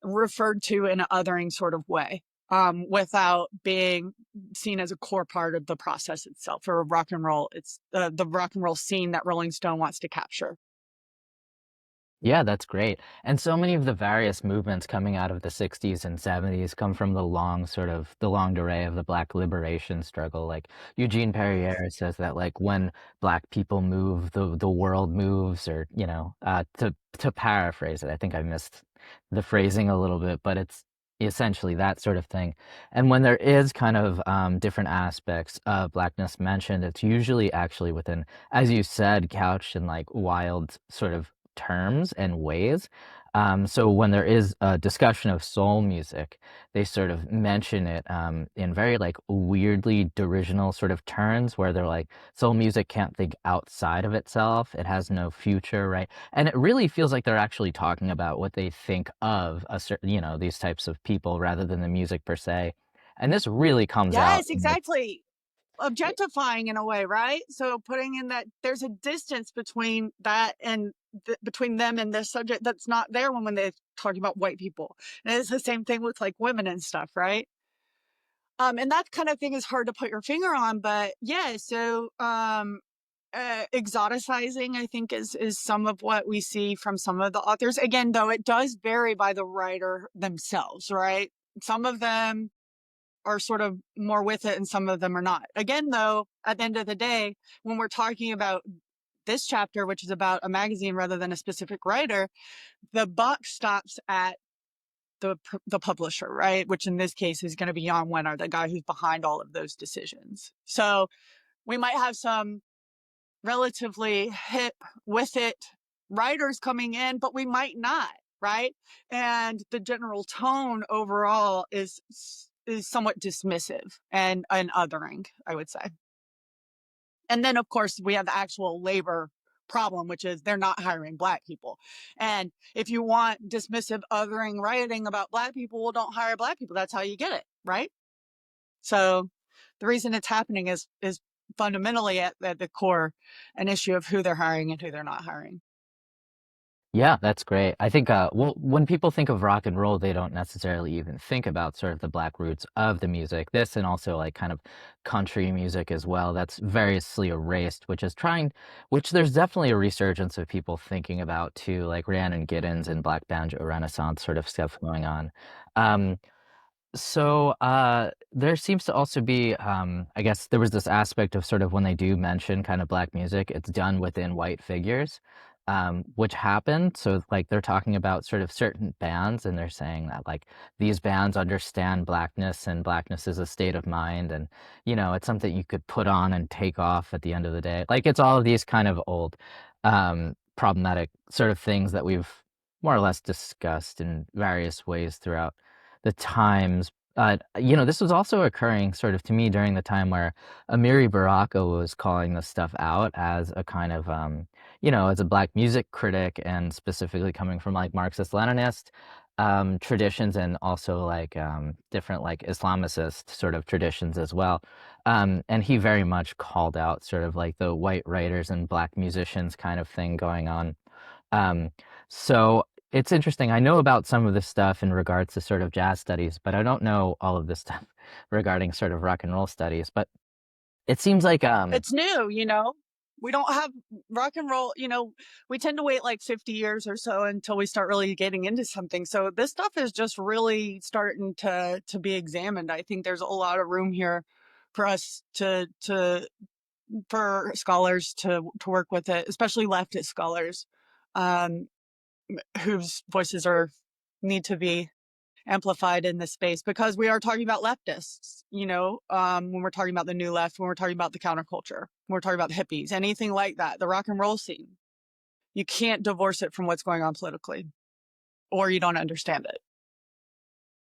Speaker 2: referred to in an othering sort of way, without being seen as a core part of the process itself. For rock and roll, it's the rock and roll scene that Rolling Stone wants to capture.
Speaker 1: Yeah, that's great. And so many of the various movements coming out of the 60s and 70s come from the long array of the Black liberation struggle. Like Eugene Perrier says that like when Black people move, the world moves, or to paraphrase it, I think I missed the phrasing a little bit, but it's essentially that sort of thing. And when there is kind of different aspects of Blackness mentioned, it's usually actually within, as you said, couched in like wild sort of terms and ways. So when there is a discussion of soul music, they sort of mention it in very like weirdly derisional sort of turns where they're like, soul music can't think outside of itself. It has no future, right? And it really feels like they're actually talking about what they think of a certain, these types of people rather than the music per se. And this really comes out
Speaker 2: Yes,
Speaker 1: in the
Speaker 2: exactly. Objectifying in a way, right? So putting in that there's a distance between that and between them and the subject that's not there when they're talking about white people. And it's the same thing with like women and stuff, right? And that kind of thing is hard to put your finger on, but yeah. So exoticizing, I think, is some of what we see from some of the authors. Again, though, it does vary by the writer themselves, right? Some of them are sort of more with it and some of them are not. Again, though, at the end of the day, when we're talking about this chapter, which is about a magazine rather than a specific writer, the buck stops at the publisher, right? Which in this case is going to be Jann Wenner, the guy who's behind all of those decisions. So we might have some relatively hip with it writers coming in, but we might not, right? And the general tone overall is somewhat dismissive and othering, I would say. And then of course we have the actual labor problem, which is they're not hiring Black people. And if you want dismissive othering writing about Black people, well, don't hire Black people. That's how you get it, right? So the reason it's happening is fundamentally at the core an issue of who they're hiring and who they're not hiring.
Speaker 1: Yeah, that's great. I think, well, when people think of rock and roll, they don't necessarily even think about sort of the Black roots of the music. This and also like kind of country music as well. That's variously erased, which there's definitely a resurgence of people thinking about too, like Rhiannon Giddens and Black Banjo Renaissance sort of stuff going on. Um, there seems to also be, I guess there was this aspect of sort of when they do mention kind of Black music, it's done within white figures, which happened. So like they're talking about sort of certain bands and they're saying that like these bands understand Blackness and Blackness is a state of mind and, it's something you could put on and take off at the end of the day. Like it's all of these kind of old, problematic sort of things that we've more or less discussed in various ways throughout the times. This was also occurring sort of to me during the time where Amiri Baraka was calling this stuff out as a kind of, as a Black music critic and specifically coming from like Marxist-Leninist traditions and also like different like Islamicist sort of traditions as well. And he very much called out sort of like the white writers and Black musicians kind of thing going on. Um, so it's interesting. I know about some of this stuff in regards to sort of jazz studies, but I don't know all of this stuff regarding sort of rock and roll studies. But it seems like
Speaker 2: It's new, you know? We don't have rock and roll, we tend to wait like 50 years or so until we start really getting into something. So this stuff is just really starting to be examined. I think there's a lot of room here for us for scholars to work with it, especially leftist scholars, um, whose voices need to be amplified in this space, because we are talking about leftists, when we're talking about the new left, when we're talking about the counterculture, when we're talking about the hippies, anything like that, the rock and roll scene. You can't divorce it from what's going on politically, or you don't understand it.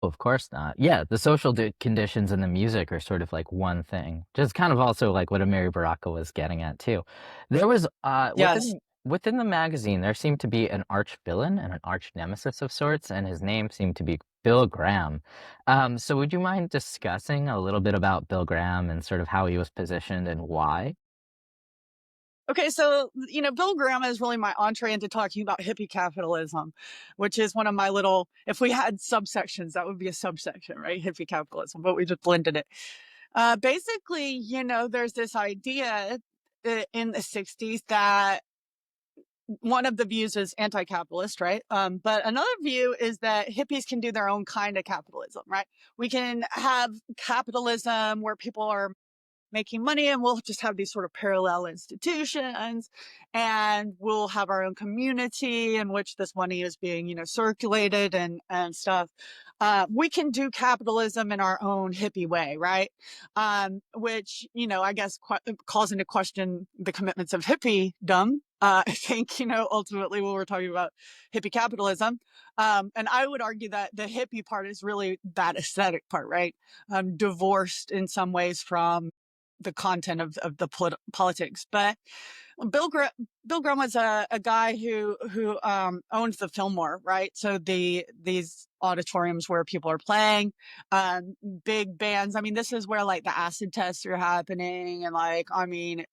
Speaker 1: Of course not. Yeah, the social conditions and the music are sort of like one thing. Just kind of also like what Amiri Baraka was getting at too. There was
Speaker 2: Yes.
Speaker 1: within the magazine there seemed to be an arch villain and an arch nemesis of sorts, and his name seemed to be Bill Graham. So would you mind discussing a little bit about Bill Graham and sort of how he was positioned and why?
Speaker 2: Okay, so Bill Graham is really my entree into talking about hippie capitalism, which is one of my little. If we had subsections, that would be a subsection, right? Hippie capitalism, but we just blended it. Basically, there's this idea in the '60s that one of the views is anti-capitalist, right? But another view is that hippies can do their own kind of capitalism, right? We can have capitalism where people are making money, and we'll just have these sort of parallel institutions, and we'll have our own community in which this money is being circulated and stuff. We can do capitalism in our own hippie way, right? Which I guess calls into question the commitments of hippiedom. I think ultimately when we're talking about hippie capitalism, and I would argue that the hippie part is really that aesthetic part, right? Divorced in some ways from the content of the politics. But Bill Graham, Bill Graham was a guy who owns the Fillmore, right? So these auditoriums where people are playing, big bands. I mean, this is where like the acid tests are happening, and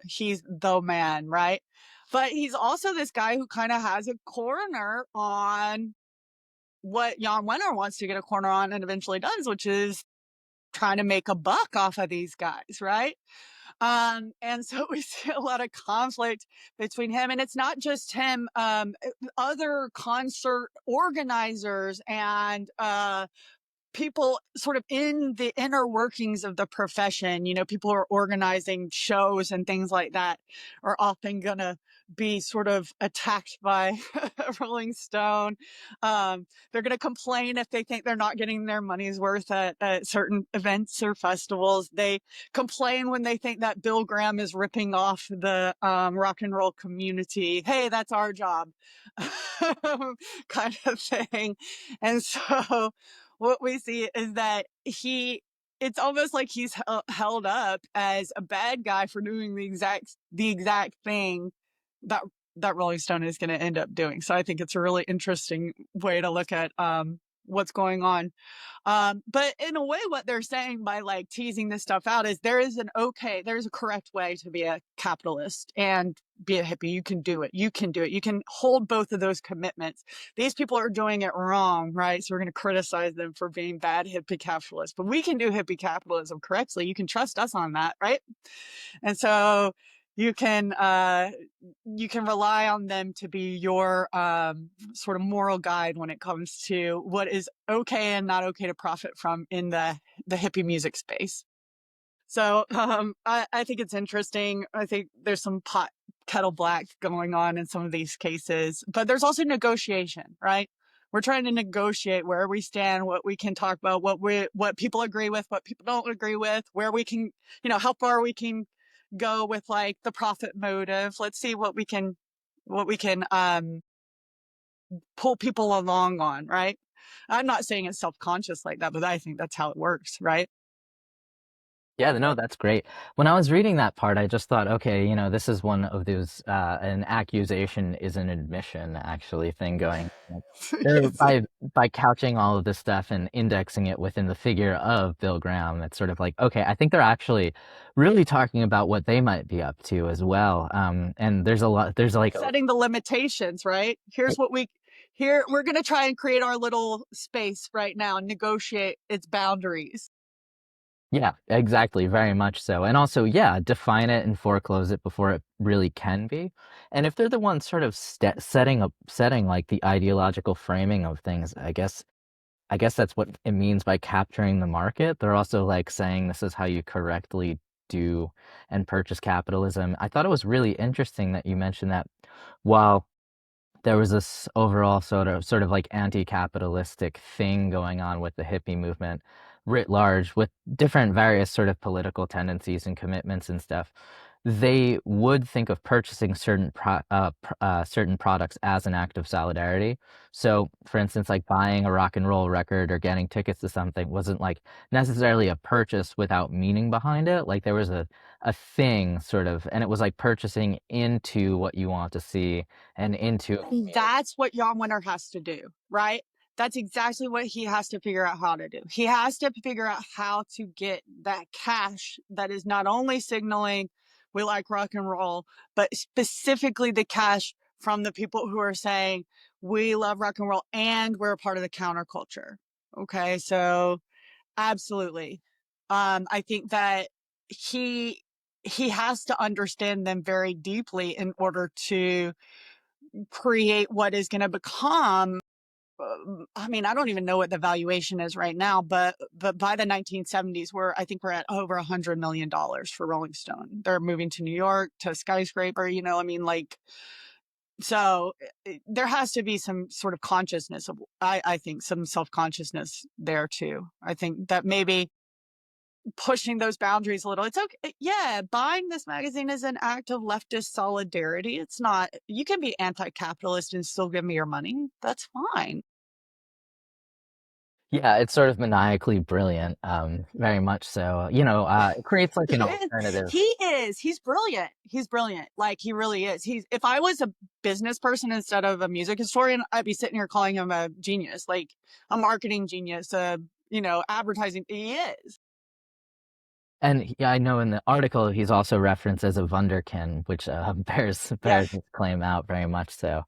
Speaker 2: he's the man, right? But he's also this guy who kind of has a corner on what Jann Wenner wants to get a corner on and eventually does, which is trying to make a buck off of these guys, right? And so we see a lot of conflict between him, and it's not just him. Other concert organizers and people sort of in the inner workings of the profession, people who are organizing shows and things like that, are often going to be sort of attacked by Rolling Stone. They're going to complain if they think they're not getting their money's worth at certain events or festivals. They complain when they think that Bill Graham is ripping off the rock and roll community. Hey, that's our job, kind of thing. And so what we see is that it's almost like he's held up as a bad guy for doing the exact thing that Rolling Stone is going to end up doing. So I think it's a really interesting way to look at what's going on. But in a way, what they're saying by like teasing this stuff out is there's a correct way to be a capitalist and be a hippie. You can do it. You can do it. You can hold both of those commitments. These people are doing it wrong, right? So we're going to criticize them for being bad hippie capitalists, but we can do hippie capitalism correctly. You can trust us on that, right? And so you can rely on them to be your sort of moral guide when it comes to what is okay and not okay to profit from in the hippie music space. So I think it's interesting. I think there's some pot kettle black going on in some of these cases, but there's also negotiation, right? We're trying to negotiate where we stand, what we can talk about, what people agree with, what people don't agree with, where we can, how far we can go with like the profit motive. Let's see what we can pull people along on, right? I'm not saying it's self-conscious like that, but I think that's how it works, right?
Speaker 1: Yeah, no, that's great. When I was reading that part, I just thought, okay, this is one of those an accusation is an admission actually thing going. Like, they're
Speaker 2: Yes.
Speaker 1: by couching all of this stuff and indexing it within the figure of Bill Graham, it's sort of like, okay, I think they're actually really talking about what they might be up to as well. And there's like
Speaker 2: Setting the limitations, right? We're going to try and create our little space right now and negotiate its boundaries.
Speaker 1: Yeah, exactly. Very much so. And also, yeah, define it and foreclose it before it really can be. And if they're the ones sort of setting like the ideological framing of things, I guess that's what it means by capturing the market. They're also like saying this is how you correctly do and purchase capitalism. I thought it was really interesting that you mentioned that while there was this overall sort of like anti-capitalistic thing going on with the hippie movement writ large with different various sort of political tendencies and commitments and stuff. They would think of purchasing certain products as an act of solidarity. So, for instance, like buying a rock and roll record or getting tickets to something wasn't like necessarily a purchase without meaning behind it. Like there was a thing sort of, and it was like purchasing into what you want to see and into a
Speaker 2: And
Speaker 1: community.
Speaker 2: that's what Jann Wenner has to do, right? That's exactly what he has to figure out how to do. He has to figure out how to get that cash that is not only signaling we like rock and roll, but specifically the cash from the people who are saying we love rock and roll and we're a part of the counterculture. Okay, so absolutely. I think that he he has to understand them very deeply in order to create what is going to become. I mean, I don't even know what the valuation is right now, but by the 1970s, I think we're at over $100 million for Rolling Stone. They're moving to New York to skyscraper. I mean, like, so there has to be some sort of consciousness of, I think, some self consciousness there too. I think that maybe pushing those boundaries a little. It's okay. Yeah, buying this magazine is an act of leftist solidarity. It's not, you can be anti capitalist and still give me your money. That's fine.
Speaker 1: Yeah, it's sort of maniacally brilliant, very much so. It creates like an alternative.
Speaker 2: He is. He's brilliant. He's brilliant. Like he really is. If I was a business person instead of a music historian, I'd be sitting here calling him a genius, like a marketing genius, advertising. He is.
Speaker 1: And I know in the article he's also referenced as a wunderkind, which
Speaker 2: Yeah.
Speaker 1: bears his claim out very much so.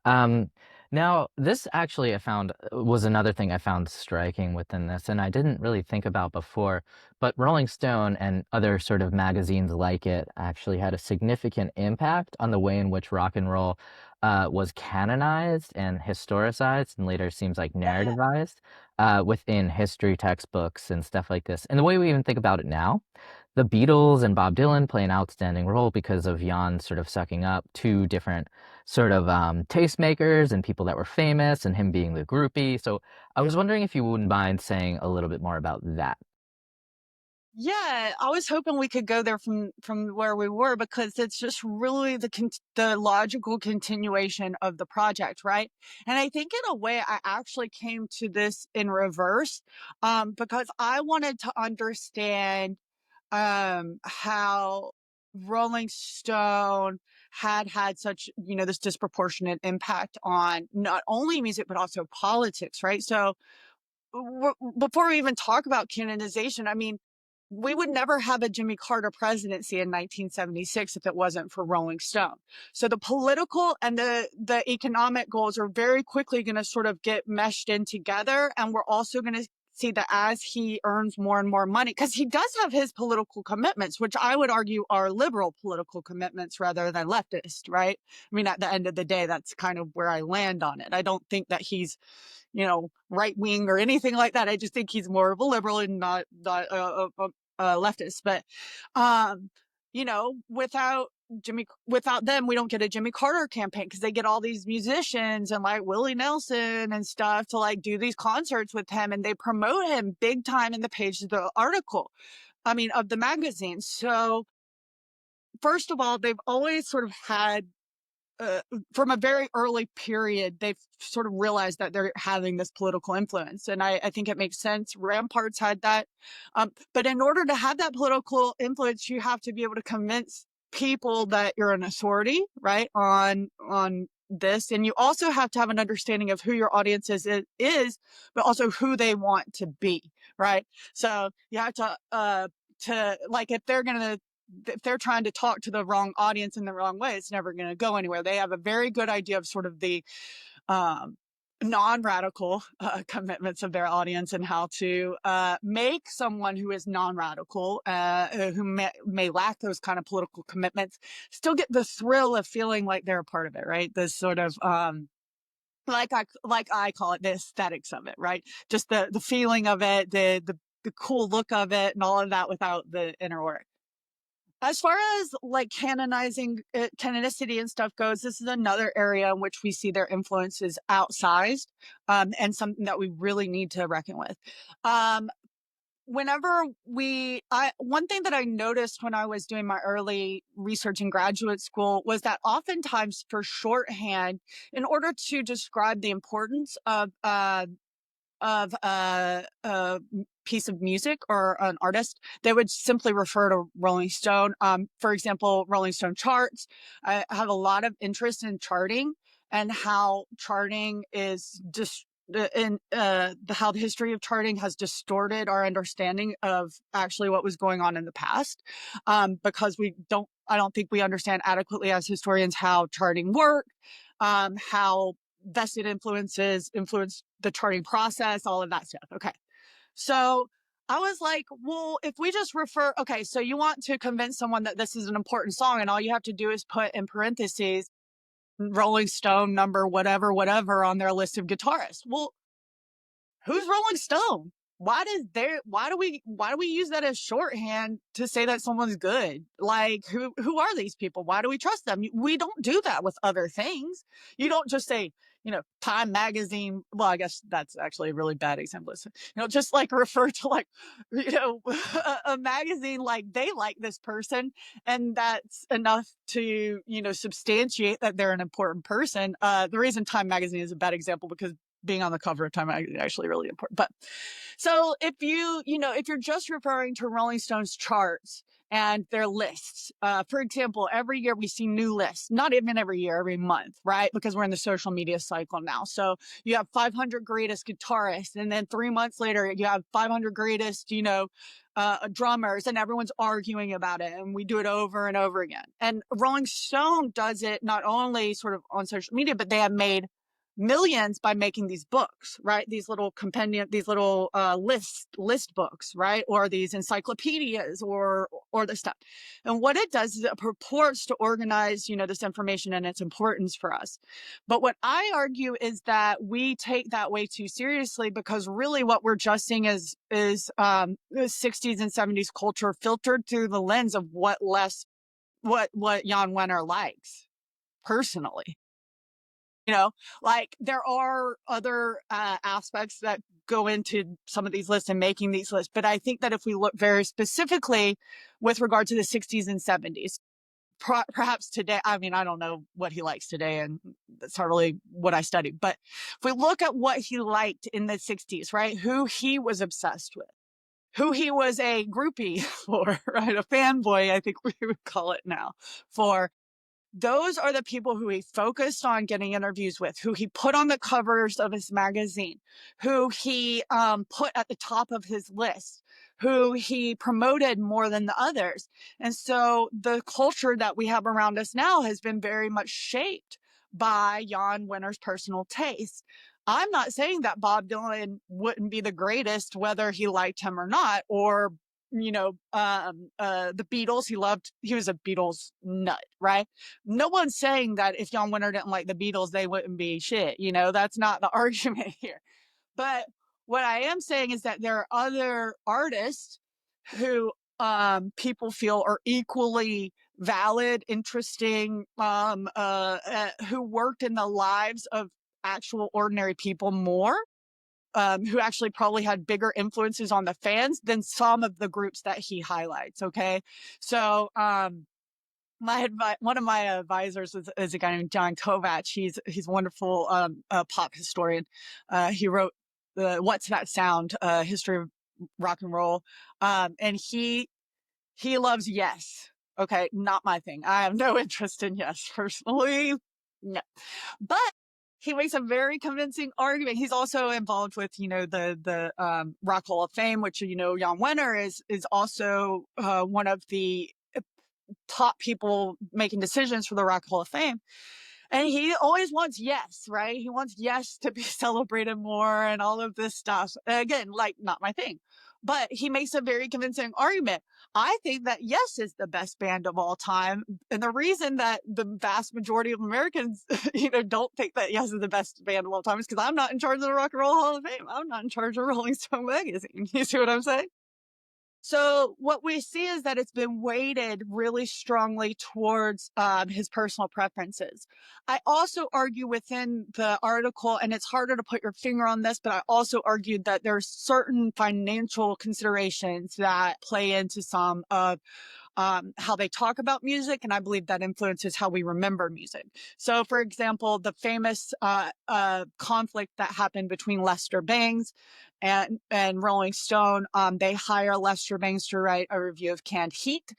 Speaker 1: Um, Now, this actually I found was another thing I found striking within this, and I didn't really think about before. But Rolling Stone and other sort of magazines like it actually had a significant impact on the way in which rock and roll was canonized and historicized, and later seems like
Speaker 2: Yeah.
Speaker 1: narrativized within history textbooks and stuff like this. And the way we even think about it now, the Beatles and Bob Dylan play an outstanding role because of Jan sort of sucking up two different sort of tastemakers and people that were famous and him being the groupie. So I was wondering if you wouldn't mind saying a little bit more about that.
Speaker 2: Yeah, I was hoping we could go there from where we were because it's just really the logical continuation of the project, right? And I think in a way I actually came to this in reverse, because I wanted to understand how Rolling Stone had such, this disproportionate impact on not only music but also politics, right? So before we even talk about canonization, I mean, we would never have a Jimmy Carter presidency in 1976 if it wasn't for Rolling Stone. So the political and the economic goals are very quickly going to sort of get meshed in together. And we're also going to see that as he earns more and more money, because he does have his political commitments, which I would argue are liberal political commitments rather than leftist, right? I mean, at the end of the day, that's kind of where I land on it. I don't think that he's right wing or anything like that. I just think he's more of a liberal and not a leftist. But without them, we don't get a Jimmy Carter campaign because they get all these musicians and like Willie Nelson and stuff to like do these concerts with him, and they promote him big time in the page of the article. I mean, of the magazine. So first of all, they've always sort of had from a very early period, they've sort of realized that they're having this political influence. And I think it makes sense. Ramparts had that. But in order to have that political influence, you have to be able to convince people that you're an authority, right? On this. And you also have to have an understanding of who your audience is, but also who they want to be, right? So you have to like if they're trying to talk to the wrong audience in the wrong way, it's never going to go anywhere. They have a very good idea of sort of the um, non-radical commitments of their audience, and how to make someone who is non-radical, who may lack those kind of political commitments, still get the thrill of feeling like they're a part of it, right? This sort of like I call it, the aesthetics of it, right? Just the feeling of it, the cool look of it, and all of that without the inner work. As far as like canonizing canonicity and stuff goes, this is another area in which we see their influences outsized, and something that we really need to reckon with. Whenever one thing that I noticed when I was doing my early research in graduate school was that oftentimes for shorthand, in order to describe the importance of a piece of music or an artist, they would simply refer to Rolling Stone. For example, Rolling Stone charts. I have a lot of interest in charting and how charting is just how the history of charting has distorted our understanding of actually what was going on in the past, because I don't think we understand adequately as historians how charting worked, how vested influences influence the charting process, all of that stuff. Okay. So I was like, well, if we just okay, so you want to convince someone that this is an important song, and all you have to do is put in parentheses Rolling Stone number whatever, whatever on their list of guitarists. Well, who's Rolling Stone? Why do we use that as shorthand to say that someone's good? Like, who are these people? Why do we trust them? We don't do that with other things. You don't just say, Time magazine. Well, I guess that's actually a really bad example. Just like refer to like, a magazine, like they like this person, and that's enough to, substantiate that they're an important person. The reason Time magazine is a bad example because being on the cover of Time magazine is actually really important. But so if if you're just referring to Rolling Stone's charts and their lists, for example, every year we see new lists, not even every year, every month, right? Because we're in the social media cycle now. So you have 500 greatest guitarists, and then 3 months later, you have 500 greatest, drummers, and everyone's arguing about it. And we do it over and over again. And Rolling Stone does it not only sort of on social media, but they have made millions by making these books, right? These little compendium, these little list books, right? Or these encyclopedias or this stuff. And what it does is it purports to organize, this information and its importance for us. But what I argue is that we take that way too seriously, because really what we're just seeing is the 60s and 70s culture filtered through the lens of what Jann Wenner likes personally. Like there are other aspects that go into some of these lists and making these lists. But I think that if we look very specifically with regard to the 60s and 70s, perhaps today, I mean, I don't know what he likes today, and that's not really what I studied. But if we look at what he liked in the 60s, right, who he was obsessed with, who he was a groupie for, right, a fanboy, I think we would call it now, for, those are the people who he focused on getting interviews with, who he put on the covers of his magazine, who he put at the top of his list, who he promoted more than the others. And so the culture that we have around us now has been very much shaped by Jann Wenner's personal taste. I'm not saying that Bob Dylan wouldn't be the greatest, whether he liked him or not, or the Beatles. He was a Beatles nut, right? No one's saying that if Jann Wenner didn't like the Beatles, they wouldn't be shit. That's not the argument here. But what I am saying is that there are other artists who people feel are equally valid, interesting, who worked in the lives of actual ordinary people more, who actually probably had bigger influences on the fans than some of the groups that he highlights. Okay. So, one of my advisors is a guy named John Kovacs. He's a wonderful pop historian. He wrote the What's That Sound? History of Rock and Roll. And he loves Yes. Okay, not my thing. I have no interest in Yes personally. No. But he makes a very convincing argument. He's also involved with, the Rock Hall of Fame, which, Jann Wenner is also one of the top people making decisions for the Rock Hall of Fame. And he always wants yes, right? He wants yes to be celebrated more and all of this stuff. Again, like, not my thing. But he makes a very convincing argument. I think that Yes is the best band of all time. And the reason that the vast majority of Americans, don't think that Yes is the best band of all time is because I'm not in charge of the Rock and Roll Hall of Fame. I'm not in charge of Rolling Stone magazine. You see what I'm saying? So what we see is that it's been weighted really strongly towards his personal preferences. I also argue within the article, and it's harder to put your finger on this, but I also argued that there's certain financial considerations that play into some of how they talk about music, and I believe that influences how we remember music. So, for example, the famous conflict that happened between Lester Bangs and Rolling Stone, they hire Lester Bangs to write a review of Canned Heat.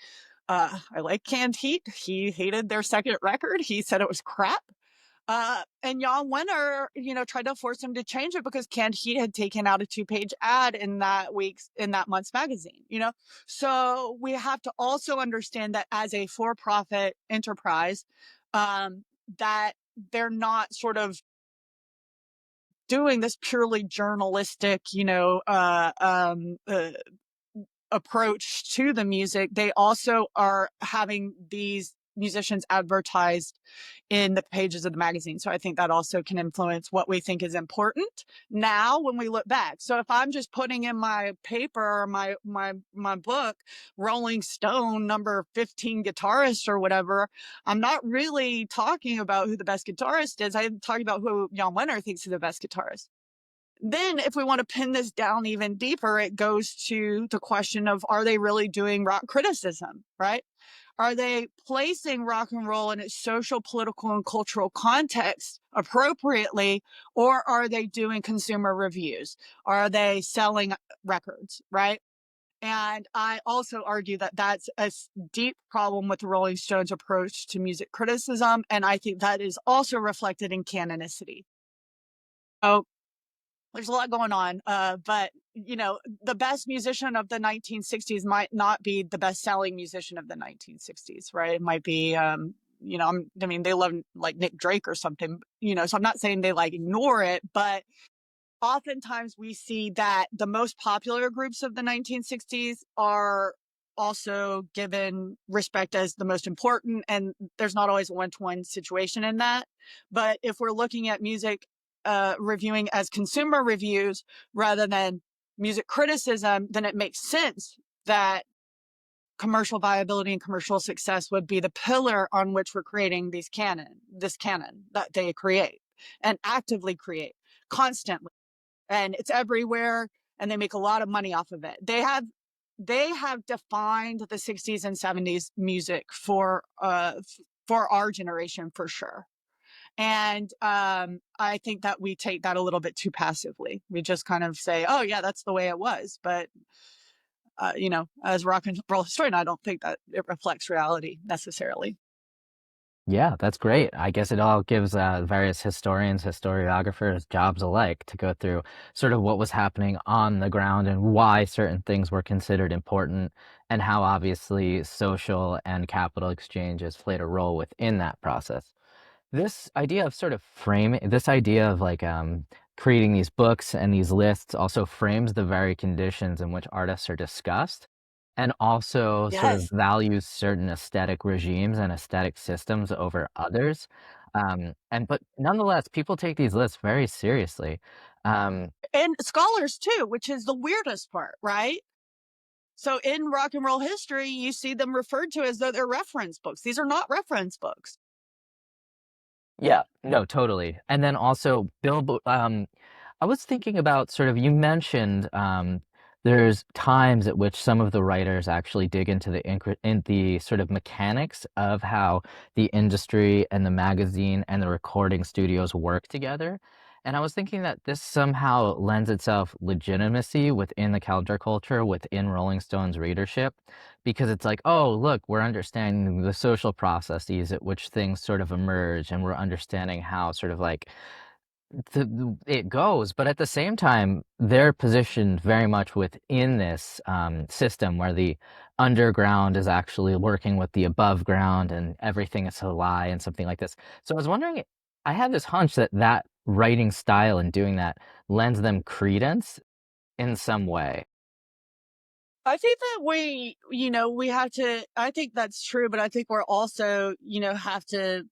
Speaker 2: I like Canned Heat. He hated their second record. He said it was crap. And Jann Wenner, tried to force him to change it because Canned Heat had taken out a 2-page ad in that month's magazine. So we have to also understand that as a for-profit enterprise, that they're not sort of doing this purely journalistic, approach to the music. They also are having these musicians advertised in the pages of the magazine. So I think that also can influence what we think is important now when we look back. So if I'm just putting in my paper or my book, Rolling Stone number 15 guitarist or whatever, I'm not really talking about who the best guitarist is. I'm talking about who Jann Wenner thinks is the best guitarist. Then if we want to pin this down even deeper, it goes to the question of, are they really doing rock criticism, right? Are they placing rock and roll in its social, political, and cultural context appropriately, or are they doing consumer reviews? Are they selling records, right? And I also argue that that's a deep problem with the Rolling Stones' approach to music criticism, and I think that is also reflected in canonicity. So there's a lot going on, but the best musician of the 1960s might not be the best-selling musician of the 1960s, right? It might be, they love like Nick Drake or something, so I'm not saying they like ignore it, but oftentimes we see that the most popular groups of the 1960s are also given respect as the most important, and there's not always a one-to-one situation in that. But if we're looking at music reviewing as consumer reviews rather than music criticism, then it makes sense that commercial viability and commercial success would be the pillar on which we're creating this canon that they create and actively create constantly, and it's everywhere, and they make a lot of money off of it. They have defined the 60s and 70s music for our generation for sure. And I think that we take that a little bit too passively. We just kind of say, oh yeah, that's the way it was. But as a rock and roll historian, I don't think that it reflects reality necessarily.
Speaker 1: Yeah, that's great. I guess it all gives various historians, historiographers, jobs alike to go through sort of what was happening on the ground and why certain things were considered important, and how obviously social and capital exchanges played a role within that process. This idea of like creating these books and these lists also frames the very conditions in which artists are discussed, and also sort of
Speaker 2: Yes.
Speaker 1: values certain aesthetic regimes and aesthetic systems over others. But nonetheless, people take these lists very seriously. Um,
Speaker 2: And scholars too, which is the weirdest part, right? So in rock and roll history, you see them referred to as though they're reference books. These are not reference books.
Speaker 1: Yeah, no, totally. And then also I was thinking about sort of, you mentioned there's times at which some of the writers actually dig into the sort of mechanics of how the industry and the magazine and the recording studios work together. And I was thinking that this somehow lends itself legitimacy within the counterculture, within Rolling Stone's readership, because it's like, oh, look, we're understanding the social processes at which things sort of emerge, and we're understanding how sort of like it goes. But at the same time, they're positioned very much within this system where the underground is actually working with the above ground and everything is a lie and something like this. So I was wondering, I had this hunch that that writing style and doing that lends them credence in some way.
Speaker 2: I think that we have to, I think that's true, but I think we're also, have to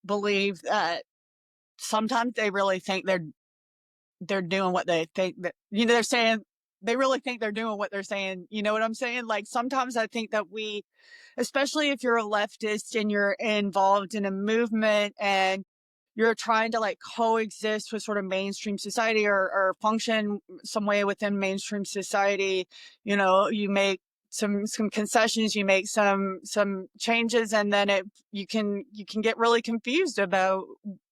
Speaker 2: believe that sometimes they really think they're doing what they think that, they're saying, they really think they're doing what they're saying. You know what I'm saying? Like sometimes I think that especially if you're a leftist and you're involved in a movement and you're trying to like coexist with sort of mainstream society or function some way within mainstream society, you make some concessions, you make some changes, and then you can get really confused about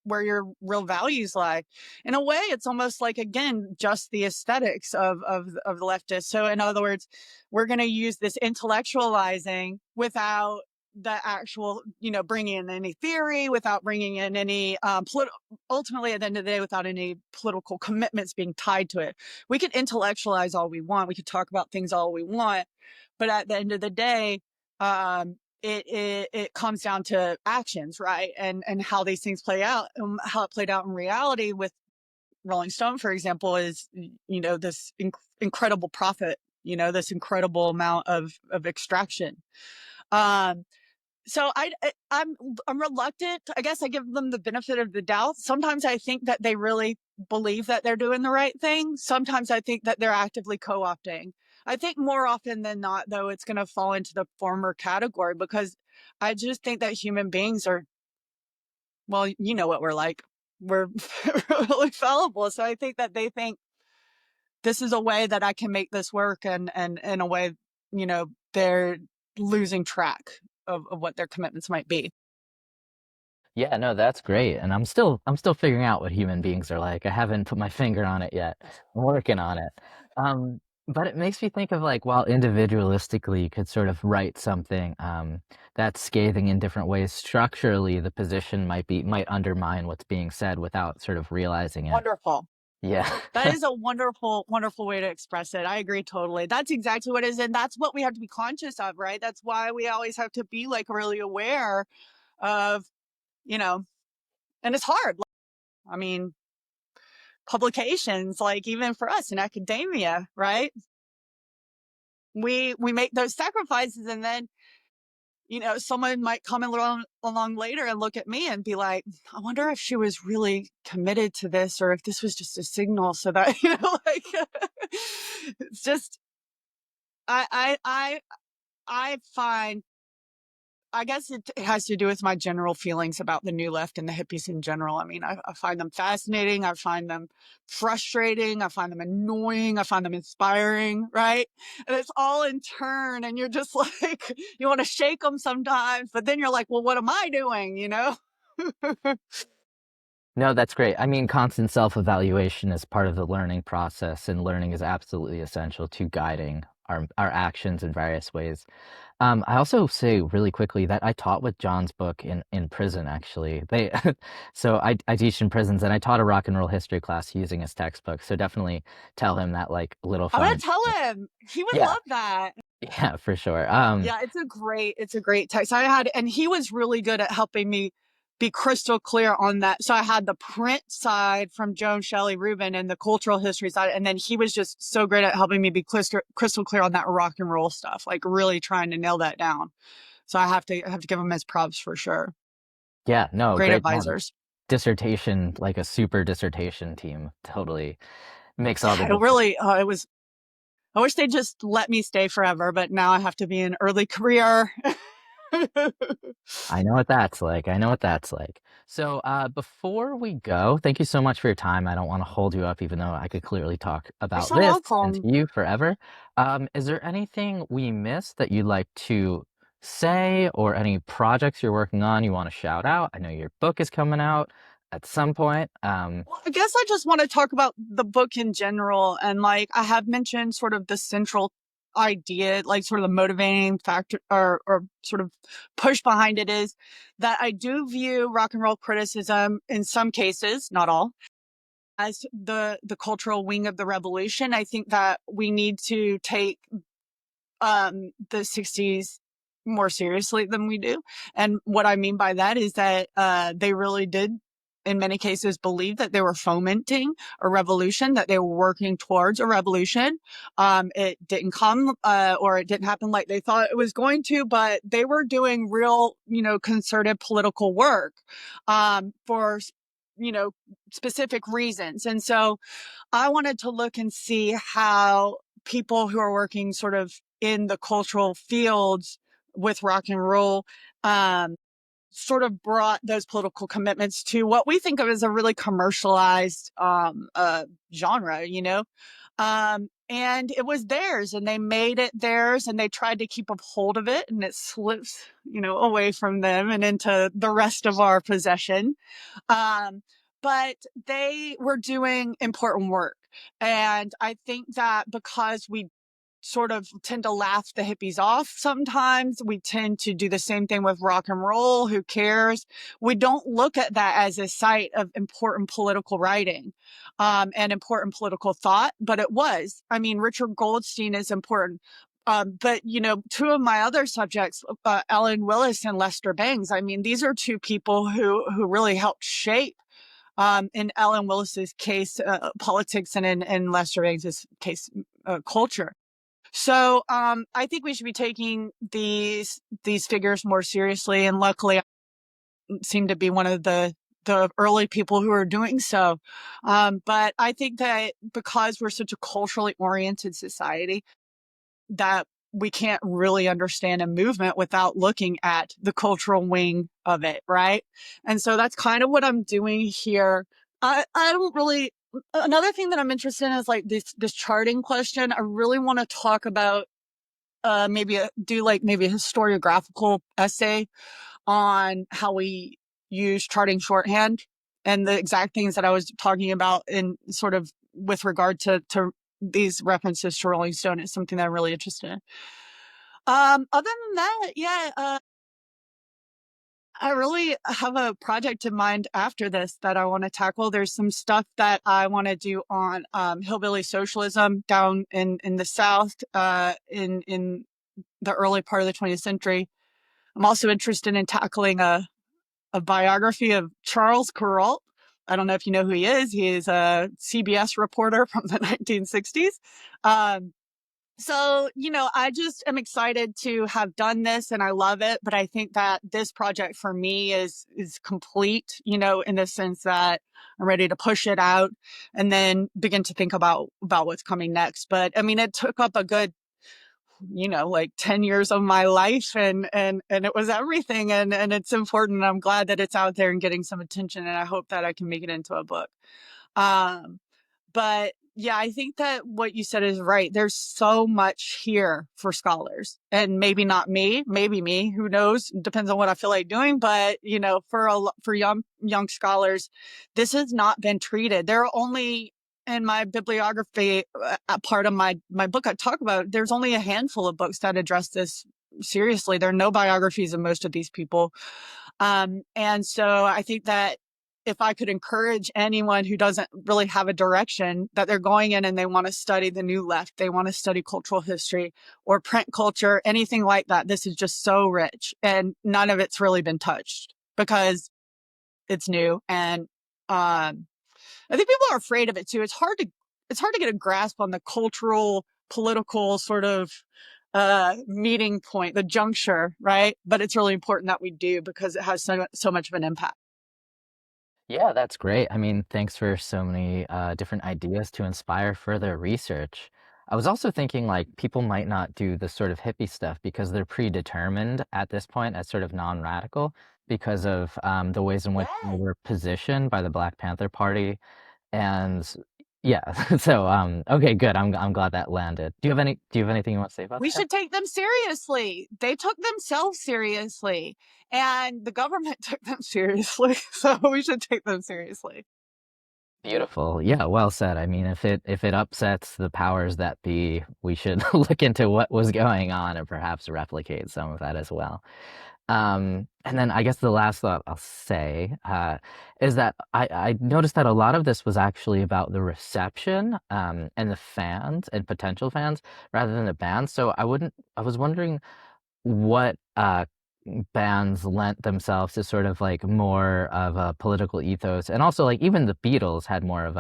Speaker 2: where your real values lie. In a way, it's almost like, again, just the aesthetics of the leftists. So in other words, we're going to use this intellectualizing without the actual, bringing in any theory, without bringing in any ultimately at the end of the day, without any political commitments being tied to it. We could intellectualize all we want, we could talk about things all we want, but at the end of the day, it comes down to actions, right? And how these things play out, and how it played out in reality with Rolling Stone, for example, is this incredible profit, this incredible amount of extraction. Um, so I'm reluctant. I guess I give them the benefit of the doubt. Sometimes I think that they really believe that they're doing the right thing. Sometimes I think that they're actively co-opting. I think more often than not, though, it's going to fall into the former category, because I just think that human beings are, well, you know what we're like. We're really fallible. So I think that they think this is a way that I can make this work, and in a way, they're losing track of what their commitments might be.
Speaker 1: Yeah, no, that's great. And I'm still figuring out what human beings are like. I haven't put my finger on it yet. I'm working on it. Um, but it makes me think of like while individualistically you could sort of write something that's scathing in different ways, structurally the position might undermine what's being said without sort of realizing it.
Speaker 2: Wonderful.
Speaker 1: Yeah.
Speaker 2: That is a wonderful, wonderful way to express it. I agree totally. That's exactly what it is. And that's what we have to be conscious of, right? That's why we always have to be like really aware of, you know, and it's hard. I mean, publications, like even for us in academia, right? We make those sacrifices, and then, someone might come along later and look at me and be like, I wonder if she was really committed to this, or if this was just a signal so that, like, it's just, I find, I guess it has to do with my general feelings about the new left and the hippies in general. I mean, I find them fascinating. I find them frustrating. I find them annoying. I find them inspiring, right? And it's all in turn. And you're just like, you want to shake them sometimes, but then you're like, well, what am I doing?
Speaker 1: No, that's great. I mean, constant self-evaluation is part of the learning process, and learning is absolutely essential to guiding our actions in various ways. I also say really quickly that I taught with John's book in prison, actually. So I teach in prisons, and I taught a rock and roll history class using his textbook. So definitely tell him that like little
Speaker 2: I'm
Speaker 1: fun.
Speaker 2: going to tell him. He would
Speaker 1: Yeah,
Speaker 2: love that.
Speaker 1: yeah, for sure.
Speaker 2: Yeah, it's a great text. And he was really good at helping me be crystal clear on that. So I had the print side from Joan Shelley Rubin and the cultural history side. And then he was just so great at helping me be crystal clear on that rock and roll stuff, like really trying to nail that down. So I have to give him his props for sure.
Speaker 1: Yeah, no,
Speaker 2: Great
Speaker 1: great job.
Speaker 2: advisors.
Speaker 1: Dissertation, like a super dissertation team, totally makes all the
Speaker 2: Yeah, it
Speaker 1: difference.
Speaker 2: really, it was, I wish they just let me stay forever, but now I have to be in early career.
Speaker 1: I know what that's like. I know what that's like. So, before we go, thank you so much for your time. I don't want to hold you up, even though I could clearly talk
Speaker 2: You're
Speaker 1: about
Speaker 2: so
Speaker 1: this and to
Speaker 2: welcome.
Speaker 1: you forever. Is there anything we missed that you'd like to say, or any projects you're working on you want to shout out? I know your book is coming out at some point.
Speaker 2: Well, I guess I just want to talk about the book in general. And like I have mentioned, sort of the central idea, like sort of the motivating factor or sort of push behind it is that I do view rock and roll criticism in some cases, not all, as the cultural wing of the revolution. I think that we need to take the 60s more seriously than we do. And what I mean by that is that they really did, in many cases, believe that they were fomenting a revolution, that they were working towards a revolution. It didn't come or it didn't happen like they thought it was going to, but they were doing real, concerted political work for, specific reasons. And so I wanted to look and see how people who are working sort of in the cultural fields with rock and roll sort of brought those political commitments to what we think of as a really commercialized genre, and it was theirs, and they made it theirs, and they tried to keep a hold of it, and it slips, away from them and into the rest of our possession. But they were doing important work. And I think that because we sort of tend to laugh the hippies off sometimes, we tend to do the same thing with rock and roll. Who cares? We don't look at that as a site of important political writing and important political thought, but it was. I mean, Richard Goldstein is important. But, two of my other subjects, Ellen Willis and Lester Bangs, I mean, these are two people who really helped shape in Ellen Willis's case, politics, and in Lester Bangs' case, culture. So I think we should be taking these figures more seriously, and luckily, I seem to be one of the early people who are doing so. But I think that because we're such a culturally oriented society, that we can't really understand a movement without looking at the cultural wing of it, right? And so that's kind of what I'm doing here. I don't really. Another thing that I'm interested in is like this charting question. I really want to talk about maybe a historiographical essay on how we use charting shorthand and the exact things that I was talking about in sort of with regard to these references to Rolling Stone is something that I'm really interested in. Other than that, yeah, I really have a project in mind after this that I want to tackle. There's some stuff that I want to do on hillbilly socialism down in the South in the early part of the 20th century. I'm also interested in tackling a biography of Charles Kuralt. I don't know if you know who he is. He is a CBS reporter from the 1960s. So, I just am excited to have done this, and I love it. But I think that this project for me is complete, in the sense that I'm ready to push it out and then begin to think about what's coming next. But I mean, it took up a good, like 10 years of my life, and it was everything. And it's important. And I'm glad that it's out there and getting some attention. And I hope that I can make it into a book. But yeah, I think that what you said is right. There's so much here for scholars, and maybe not me, maybe me, who knows? Depends on what I feel like doing. But, for young scholars, this has not been treated. There are only, in my bibliography, part of my book I talk about, there's only a handful of books that address this seriously. There are no biographies of most of these people. And so I think that if I could encourage anyone who doesn't really have a direction, that they're going in and they want to study the new left, they want to study cultural history or print culture, anything like that, this is just so rich, and none of it's really been touched because it's new. And I think people are afraid of it too. It's hard to get a grasp on the cultural, political sort of meeting point, the juncture, right? But it's really important that we do, because it has so much of an impact.
Speaker 1: Yeah, that's great. I mean, thanks for so many different ideas to inspire further research. I was also thinking like people might not do the sort of hippie stuff because they're predetermined at this point as sort of non-radical because of the ways in which they
Speaker 2: Yeah.
Speaker 1: were positioned by the Black Panther Party. And yeah, so okay, good. I'm glad that landed. Do you have anything you want to say about
Speaker 2: We
Speaker 1: that?
Speaker 2: should take them seriously. They took themselves seriously, and the government took them seriously. So we should take them seriously.
Speaker 1: Beautiful. Yeah, well said. I mean, if it upsets the powers that be, we should look into what was going on and perhaps replicate some of that as well. And then I guess the last thought I'll say is that I noticed that a lot of this was actually about the reception and the fans and potential fans rather than the bands. So I was wondering what bands lent themselves to sort of like more of a political ethos, and also like even the Beatles had more of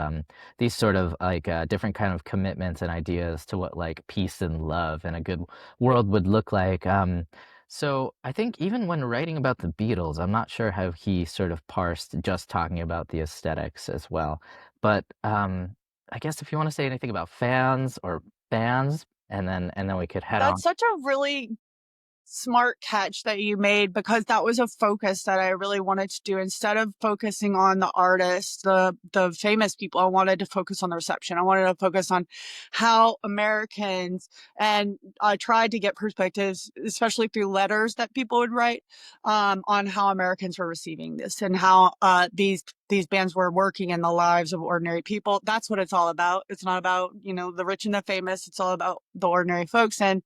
Speaker 1: these sort of like different kind of commitments and ideas to what like peace and love and a good world would look like. So I think even when writing about the Beatles, I'm not sure how he sort of parsed just talking about the aesthetics as well. But I guess if you want to say anything about fans or bands, and then we could head
Speaker 2: That's
Speaker 1: on.
Speaker 2: such a really smart catch that you made, because that was a focus that I really wanted to do. Instead of focusing on the artists, the famous people, I wanted to focus on the reception. I wanted to focus on how Americans, and I tried to get perspectives, especially through letters that people would write, on how Americans were receiving this, and how these bands were working in the lives of ordinary people. That's what it's all about. It's not about, the rich and the famous. It's all about the ordinary folks. And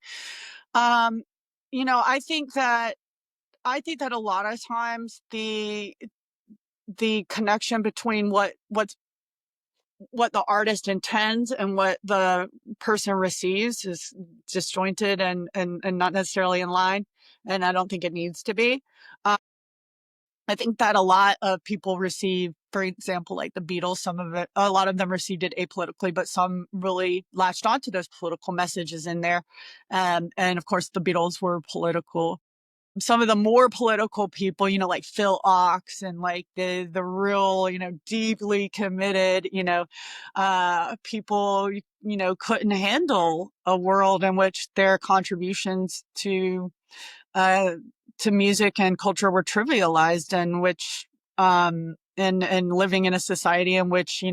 Speaker 2: um, I think that a lot of times the connection between what the artist intends and what the person receives is disjointed and not necessarily in line. And I don't think it needs to be. Uh, I think that a lot of people receive, for example, like the Beatles, a lot of them received it apolitically, but some really latched onto those political messages in there. And of course, the Beatles were political. Some of the more political people, like Phil Ox, and like the real, deeply committed, people, couldn't handle a world in which their contributions uh, to music and culture were trivialized, and which and living in a society in which,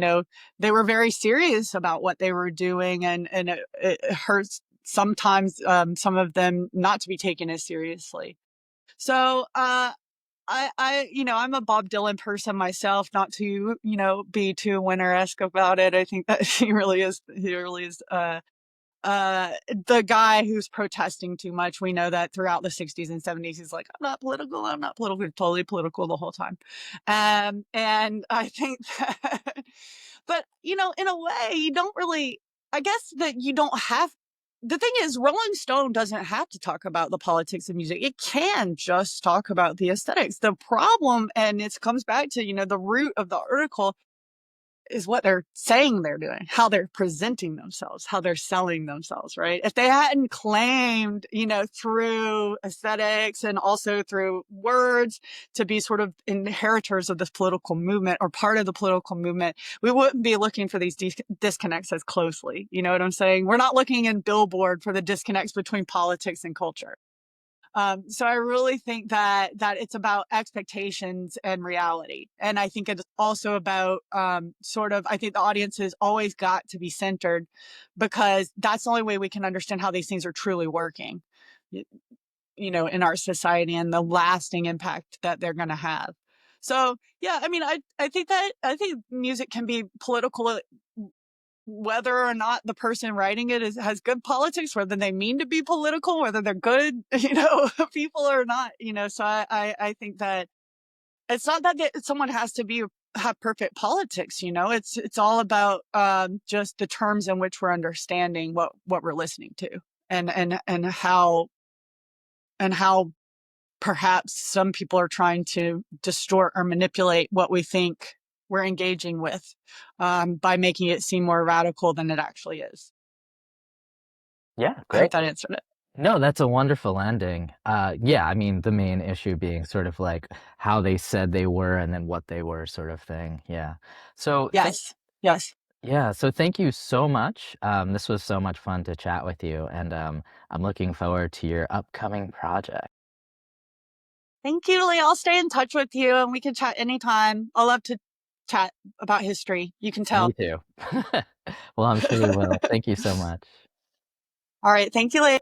Speaker 2: they were very serious about what they were doing, and it hurts sometimes, some of them not to be taken as seriously. So, I'm a Bob Dylan person myself, not to, be too Winter-esque about it. I think that he really is, the guy who's protesting too much. We know that throughout the 60s and 70s, he's like, I'm not political, totally political the whole time. And I think that, but, in a way, you don't really, I guess that you don't have, the thing is, Rolling Stone doesn't have to talk about the politics of music. It can just talk about the aesthetics. The problem, and it comes back to, the root of the article, is what they're saying they're doing, how they're presenting themselves, how they're selling themselves, right? If they hadn't claimed, through aesthetics and also through words to be sort of inheritors of this political movement or part of the political movement, we wouldn't be looking for these disconnects as closely. You know what I'm saying? We're not looking in Billboard for the disconnects between politics and culture. So I really think that it's about expectations and reality. And I think it's also about, sort of, I think the audience has always got to be centered, because that's the only way we can understand how these things are truly working, in our society, and the lasting impact that they're going to have. So yeah, I mean, I think music can be political, whether or not the person writing it has good politics, whether they mean to be political, whether they're good, people or not, So I think that it's not that someone has to have perfect politics, It's all about, just the terms in which we're understanding what we're listening to, and how perhaps some people are trying to distort or manipulate what we think we're engaging with, by making it seem more radical than it actually is.
Speaker 1: Yeah,
Speaker 2: I hope
Speaker 1: great.
Speaker 2: that answered it.
Speaker 1: No, that's a wonderful ending. Yeah, I mean, the main issue being sort of like how they said they were and then what they were sort of thing. Yeah. So thank
Speaker 2: Yes. Yes.
Speaker 1: yeah, so thank you so much. This was so much fun to chat with you, and I'm looking forward to your upcoming project.
Speaker 2: Thank you, Lee. I'll stay in touch with you, and we can chat anytime. I love to chat about history. You can
Speaker 1: Me
Speaker 2: tell.
Speaker 1: too. Well, I'm sure we will. Thank you so much.
Speaker 2: All right. Thank you, Lee.